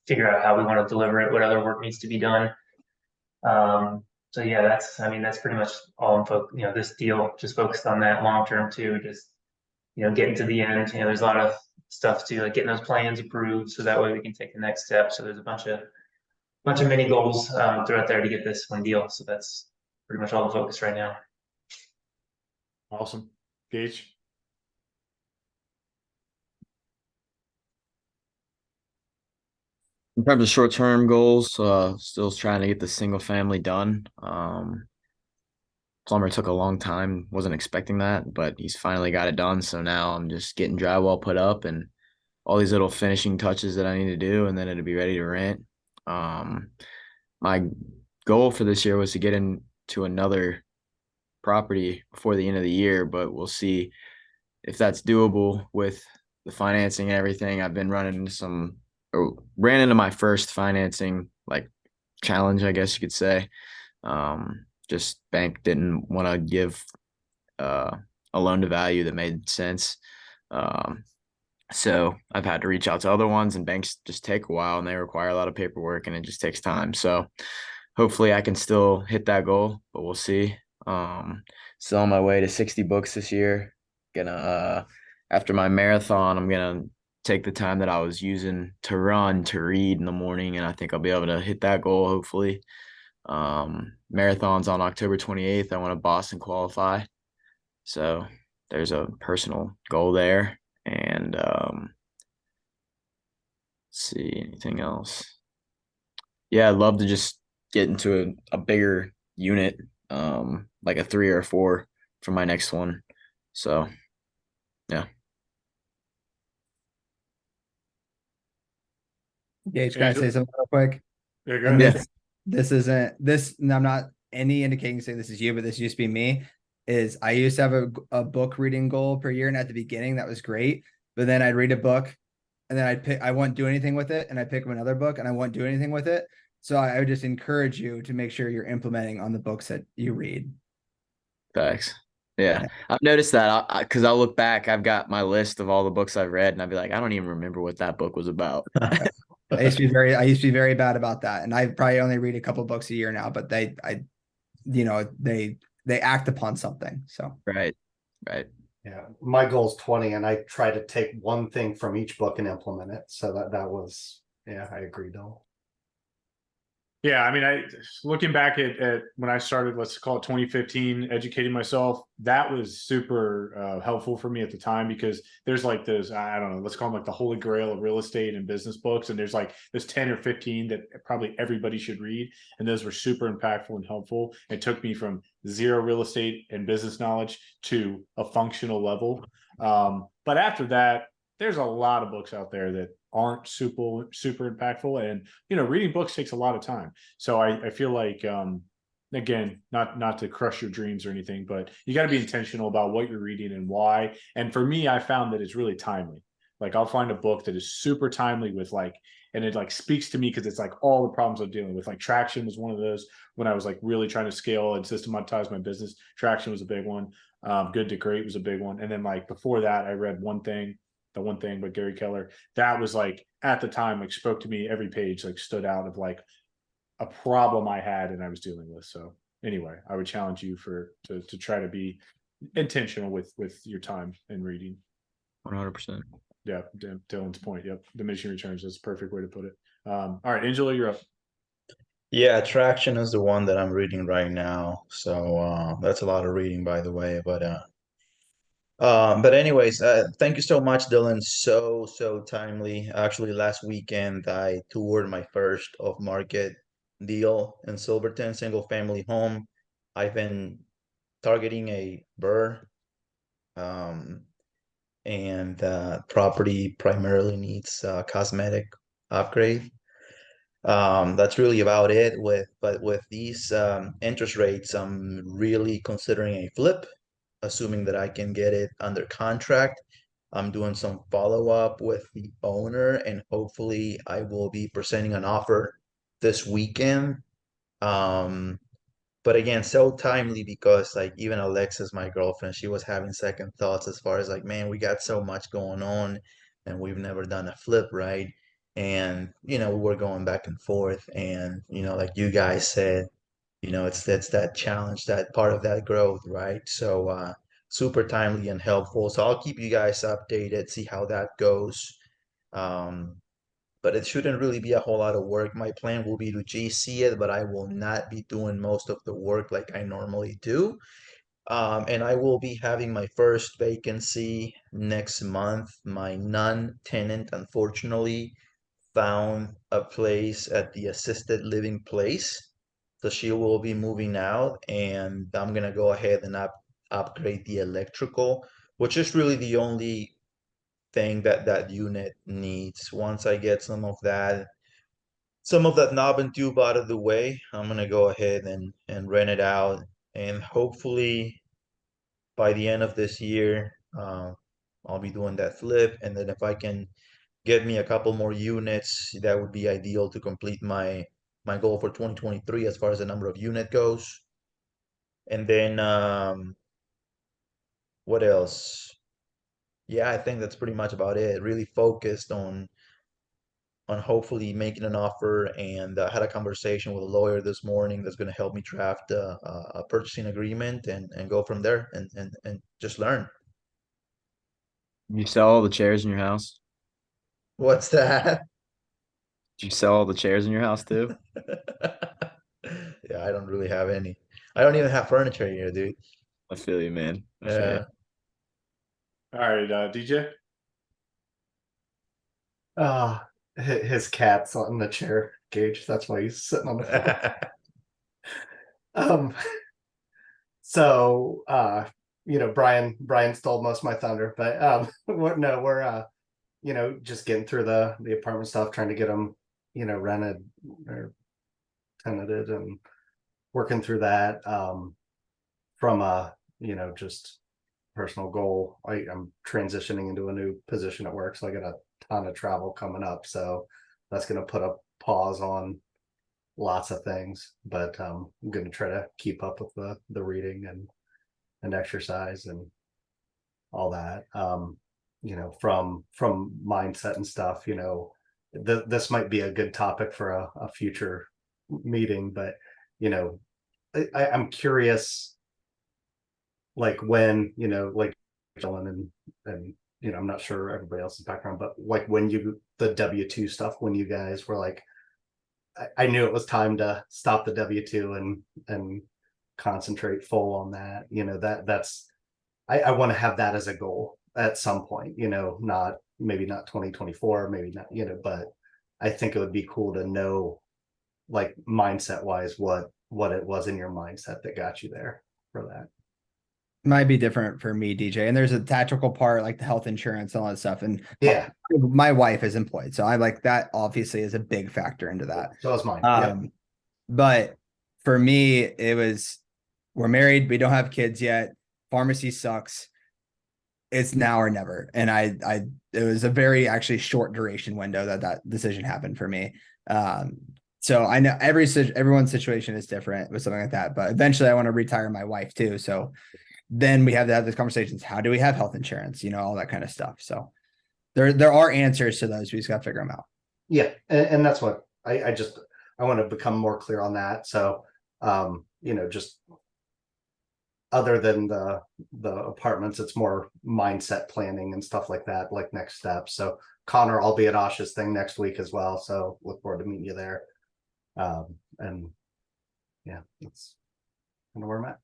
Speaker 11: figure out how we want to deliver it, what other work needs to be done. So yeah, that's pretty much all this deal just focused on that long term too, just getting to the end. There's a lot of stuff too, like getting those plans approved, so that way we can take the next step. So there's a bunch of mini goals throughout there to get this one deal. So that's pretty much all the focus right now.
Speaker 1: Awesome. Gage?
Speaker 4: In terms of short-term goals, still trying to get the single family done. Plumber took a long time, wasn't expecting that, but he's finally got it done. So now I'm just getting drywall put up and all these little finishing touches that I need to do, and then it'll be ready to rent. My goal for this year was to get into another property before the end of the year, but we'll see if that's doable with the financing and everything. I've been ran into my first financing challenge, I guess you could say. Just bank didn't want to give a loan to value that made sense. So I've had to reach out to other ones, and banks just take a while and they require a lot of paperwork and it just takes time. So hopefully I can still hit that goal, but we'll see. Still on my way to 60 books this year. After my marathon, I'm gonna take the time that I was using to run to read in the morning, and I think I'll be able to hit that goal hopefully. Marathon's on October 28th. I want to Boston qualify. So there's a personal goal there. And let's see, anything else? Yeah, I'd love to just get into a bigger unit, like a 3 or a 4 for my next one. So yeah.
Speaker 2: Gage, can I say something real quick?
Speaker 1: Yeah, go
Speaker 2: And
Speaker 1: ahead.
Speaker 2: this isn't this. And I'm not any indicating saying this is you, but this used to be me. Is I used to have a book reading goal per year, and at the beginning that was great. But then I'd read a book, and then I wouldn't do anything with it, and I'd pick up another book, and I wouldn't do anything with it. So I would just encourage you to make sure you're implementing on the books that you read.
Speaker 4: Thanks. Yeah, I've noticed that because I'll look back. I've got my list of all the books I've read, and I'd be like, I don't even remember what that book was about.
Speaker 2: I used to be very bad about that, and I probably only read a couple books a year now. But they act upon something. So
Speaker 4: Right.
Speaker 3: Yeah, my goal is 20, and I try to take one thing from each book and implement it. So that was, yeah, I agree, Dylan.
Speaker 1: Yeah, I mean, looking back at when I started, let's call it 2015, educating myself, that was super helpful for me at the time, because there's like those, I don't know, let's call them like the holy grail of real estate and business books. And there's like this 10 or 15 that probably everybody should read. And those were super impactful and helpful. It took me from zero real estate and business knowledge to a functional level. But after that, there's a lot of books out there that aren't super impactful, and reading books takes a lot of time. So I feel like again, not to crush your dreams or anything, but you got to be intentional about what you're reading and why. And for me, I found that it's really timely. Like I'll find a book that is super timely with and it speaks to me, because it's all the problems I'm dealing with. Like Traction was one of those when I was really trying to scale and systematize my business. Traction was a big one. Good to Great was a big one. And then before that, I read The One Thing by Gary Keller. That was at the time spoke to me. Every page stood out of a problem I had and I was dealing with. So anyway, I would challenge you to try to be intentional with your time and reading.
Speaker 4: 100%.
Speaker 1: Yeah, Dylan's point. Yep, diminishing returns. That's a perfect way to put it. All right, Angela, you're up.
Speaker 7: Yeah, Traction is the one that I'm reading right now. So that's a lot of reading, by the way. But anyways, thank you so much, Dylan. So timely. Actually, last weekend I toured my first off-market deal in Silverton, single family home. I've been targeting a burr, and property primarily needs cosmetic upgrade. That's really about it. But with these interest rates, I'm really considering a flip, assuming that I can get it under contract. I'm doing some follow-up with the owner, and hopefully I will be presenting an offer this weekend. Um, but again, so timely because like even Alexis, my girlfriend, she was having second thoughts as far as like, man, we got so much going on and we've never done a flip, right? And we were going back and forth, and like you guys said, it's that challenge, that part of that growth, right? So super timely and helpful. So I'll keep you guys updated, see how that goes. Um, but it shouldn't really be a whole lot of work. My plan will be to GC it, but I will not be doing most of the work like I normally do. And I will be having my first vacancy next month. My non-tenant, unfortunately, found a place at the assisted living place. So she will be moving out, and I'm gonna go ahead and upgrade the electrical, which is really the only thing that that unit needs. Once I get some of that knob and tube out of the way, I'm gonna go ahead and rent it out, and hopefully by the end of this year, I'll be doing that flip. And then if I can get me a couple more units, that would be ideal to complete my goal for 2023 as far as the number of unit goes. And then what else? Yeah, I think that's pretty much about it. Really focused on hopefully making an offer, and had a conversation with a lawyer this morning that's going to help me draft a purchasing agreement, and go from there, and just learn.
Speaker 4: You sell all the chairs in your house?
Speaker 7: What's that?
Speaker 4: Did you sell all the chairs in your house too?
Speaker 7: Yeah, I don't really have any. I don't even have furniture here, dude.
Speaker 4: I feel you, man. I feel
Speaker 7: Yeah.
Speaker 4: you.
Speaker 1: All right, DJ.
Speaker 3: His cat's on the chair, Gage. That's why he's sitting on the floor. So Brian stole most of my thunder, but we're just getting through the apartment stuff, trying to get them rented or tenanted, and working through that. From a just personal goal, I'm transitioning into a new position at work, so I got a ton of travel coming up, so that's going to put a pause on lots of things, but I'm going to try to keep up with the reading and exercise and all that. From mindset and stuff, this might be a good topic for a future meeting, but I'm curious, like when like Dylan and I'm not sure everybody else's background, but like when the W-2 stuff, when you guys were like, I knew it was time to stop the W-2 and concentrate full on that. I want to have that as a goal at some point. Maybe not 2024, maybe not. But I think it would be cool to know, like mindset wise, what it was in your mindset that got you there for that.
Speaker 2: Might be different for me, DJ. And there's a tactical part like the health insurance and all that stuff. And
Speaker 3: yeah,
Speaker 2: my wife is employed, so I like that. Obviously, is a big factor into that.
Speaker 3: So is mine.
Speaker 2: But for me, it was, we're married, we don't have kids yet. Pharmacy sucks. It's now or never. And it was a very actually short duration window that decision happened for me. So I know everyone's situation is different with something like that, but eventually I want to retire my wife too. So then we have to have these conversations. How do we have health insurance? All that kind of stuff. So there are answers to those. We just got to figure them out.
Speaker 3: Yeah. And that's what I want to become more clear on that. So, just other than the apartments, it's more mindset planning and stuff like that, like next steps. So Connor, I'll be at Osh's thing next week as well. So look forward to meeting you there. And yeah, that's kind of where I'm at.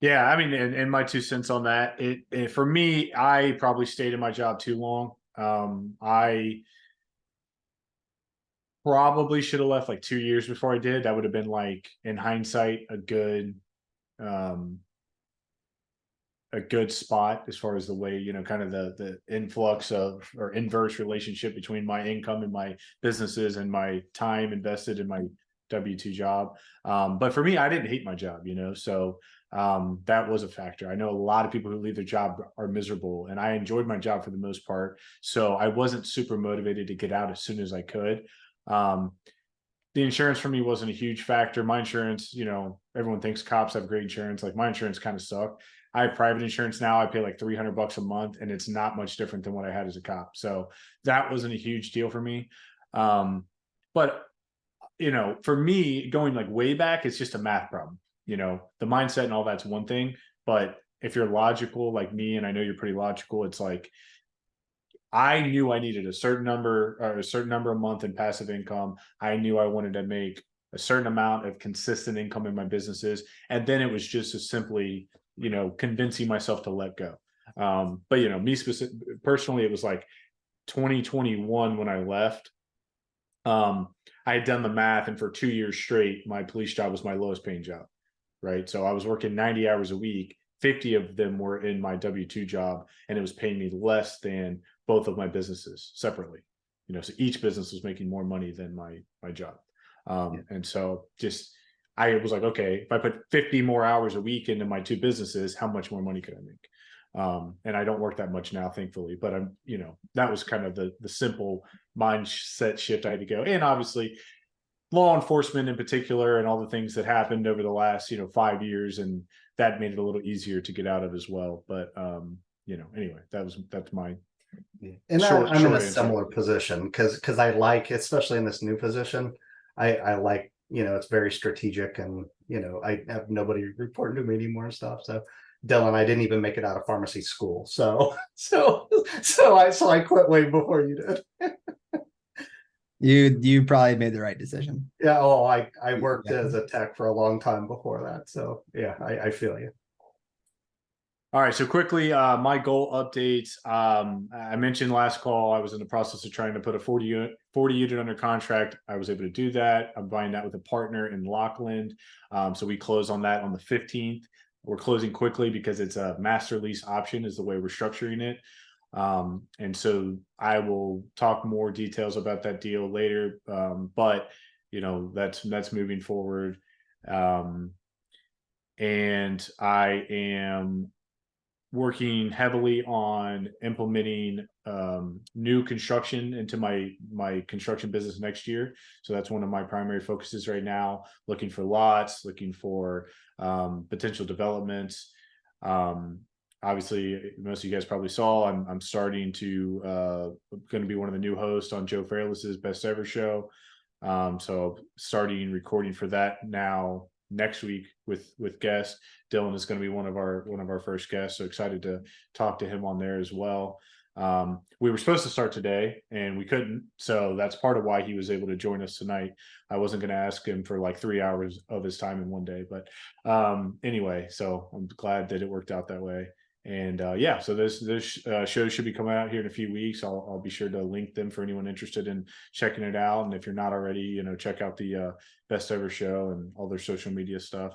Speaker 1: Yeah, I mean, and my 2 cents on that. It for me, I probably stayed in my job too long. I probably should have left like 2 years before I did. That would have been like, in hindsight, a a good spot as far as the way, kind of the influx of or inverse relationship between my income and my businesses and my time invested in my W-2 job. But for me, I didn't hate my job, so that was a factor. I know a lot of people who leave their job are miserable, and I enjoyed my job for the most part. So I wasn't super motivated to get out as soon as I could. The insurance for me wasn't a huge factor. My insurance, everyone thinks cops have great insurance. Like, my insurance kind of sucked. I have private insurance now. I pay like $300 a month, and it's not much different than what I had as a cop. So that wasn't a huge deal for me. But for me, going like way back, it's just a math problem. The mindset and all that's one thing, but if you're logical like me, and I know you're pretty logical, it's like, I knew I needed a certain number a month in passive income. I knew I wanted to make a certain amount of consistent income in my businesses. And then it was just as simply, convincing myself to let go. But, me personally, it was like 2021 when I left. I had done the math, and for 2 years straight, my police job was my lowest paying job. Right. So I was working 90 hours a week. 50 of them were in my W-2 job, and it was paying me less than both of my businesses separately. So each business was making more money than my job. And so I was like, okay, if I put 50 more hours a week into my two businesses, how much more money could I make? And I don't work that much now, thankfully, but that was kind of the simple mindset shift I had to go. And obviously, law enforcement in particular, and all the things that happened over the last 5 years, and that made it a little easier to get out of as well. But anyway, that's my
Speaker 3: and
Speaker 1: short
Speaker 3: I'm in a
Speaker 1: answer.
Speaker 3: similar position because I like, especially in this new position, I like, it's very strategic, and I have nobody reporting to me anymore and stuff. So Dylan, I didn't even make it out of pharmacy school, so I quit way before you did.
Speaker 2: You probably made the right decision.
Speaker 3: Yeah. Oh, I worked as a tech for a long time before that. So yeah, I feel you.
Speaker 1: All right. So quickly, my goal updates. I mentioned last call, I was in the process of trying to put a 40 unit under contract. I was able to do that. I'm buying that with a partner in Lockland. So we close on that on the 15th. We're closing quickly because it's a master lease option is the way we're structuring it. And so I will talk more details about that deal later. But that's moving forward. And I am working heavily on implementing new construction into my construction business next year. So that's one of my primary focuses right now, looking for lots, looking for potential developments. Obviously, most of you guys probably saw, I'm starting to going to be one of the new hosts on Joe Fairless's Best Ever show. So starting recording for that now next week with guests. Dylan is going to be one of our first guests, so excited to talk to him on there as well. We were supposed to start today and we couldn't, so that's part of why he was able to join us tonight. I wasn't going to ask him for like 3 hours of his time in one day, but anyway, so I'm glad that it worked out that way. And yeah, so this show should be coming out here in a few weeks. I'll be sure to link them for anyone interested in checking it out. And if you're not already, check out the Best Ever show and all their social media stuff.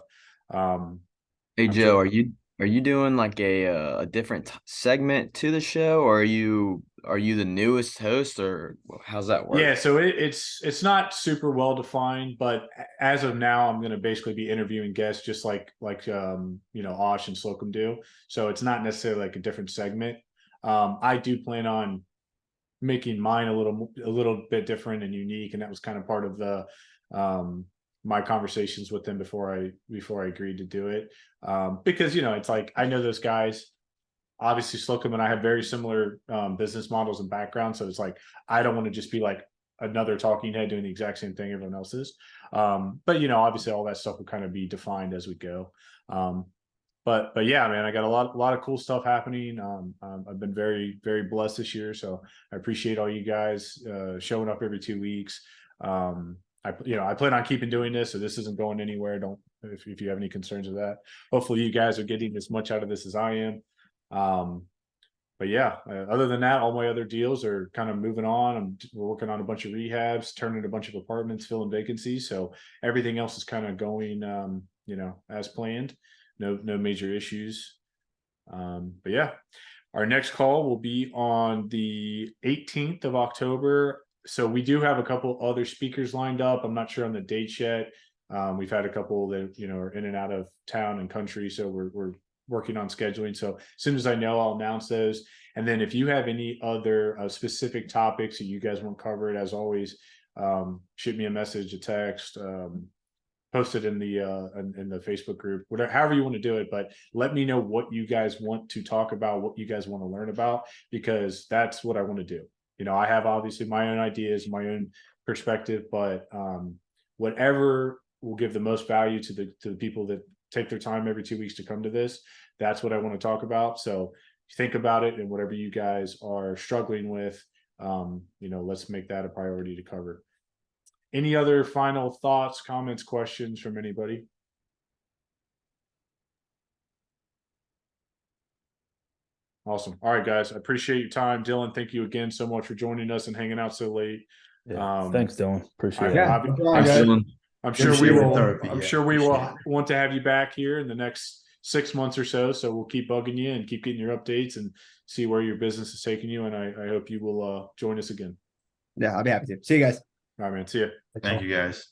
Speaker 4: Hey Joe, are you doing like a different segment to the show, or are you the newest host, or how's that work?
Speaker 1: Yeah, so it's not super well defined, but as of now, I'm going to basically be interviewing guests just like Osh and Slocum do. So it's not necessarily like a different segment. I do plan on making mine a little bit different and unique, and that was kind of part of the my conversations with them before I agreed to do it. Because it's like, I know those guys. Obviously, Slocum and I have very similar business models and backgrounds, so it's like, I don't want to just be like another talking head doing the exact same thing everyone else is. But obviously all that stuff will kind of be defined as we go. But yeah, man, I got a lot of cool stuff happening. I've been very, very blessed this year, so I appreciate all you guys showing up every 2 weeks. I plan on keeping doing this, so this isn't going anywhere. If you have any concerns with that. Hopefully you guys are getting as much out of this as I am. But yeah, other than that, all my other deals are kind of moving on. We're working on a bunch of rehabs, turning a bunch of apartments, filling vacancies. So everything else is kind of going, as planned. No major issues. But yeah, our next call will be on the 18th of October. So we do have a couple other speakers lined up. I'm not sure on the dates yet. We've had a couple that, you know, are in and out of town and country. So we're working on scheduling. So as soon as I know, I'll announce those. And then if you have any other specific topics that you guys want covered, as always, shoot me a message, a text, post it in the Facebook group, whatever, however you want to do it. But let me know what you guys want to talk about, what you guys want to learn about, because that's what I want to do. You know, I have obviously my own ideas, my own perspective, but whatever will give the most value to the people that take their time every 2 weeks to come to this, that's what I want to talk about. So think about it, and whatever you guys are struggling with, you know, let's make that a priority to cover. Any other final thoughts, comments, questions from anybody? Awesome. All right, guys. I appreciate your time. Dylan, thank you again so much for joining us and hanging out so late.
Speaker 5: Yeah. Thanks, Dylan. Appreciate it.
Speaker 2: Yeah, no problem, guys.
Speaker 1: I'm sure we
Speaker 7: Appreciate
Speaker 1: will.
Speaker 7: the therapy,
Speaker 1: I'm
Speaker 7: yeah,
Speaker 1: sure we
Speaker 7: appreciate
Speaker 1: will
Speaker 7: it.
Speaker 1: want to have you back here in the next 6 months or so. So we'll keep bugging you and keep getting your updates and see where your business is taking you. And I hope you will join us again.
Speaker 2: Yeah, I'll be happy to. See you guys.
Speaker 1: All right, man. See ya.
Speaker 7: Thank you, guys.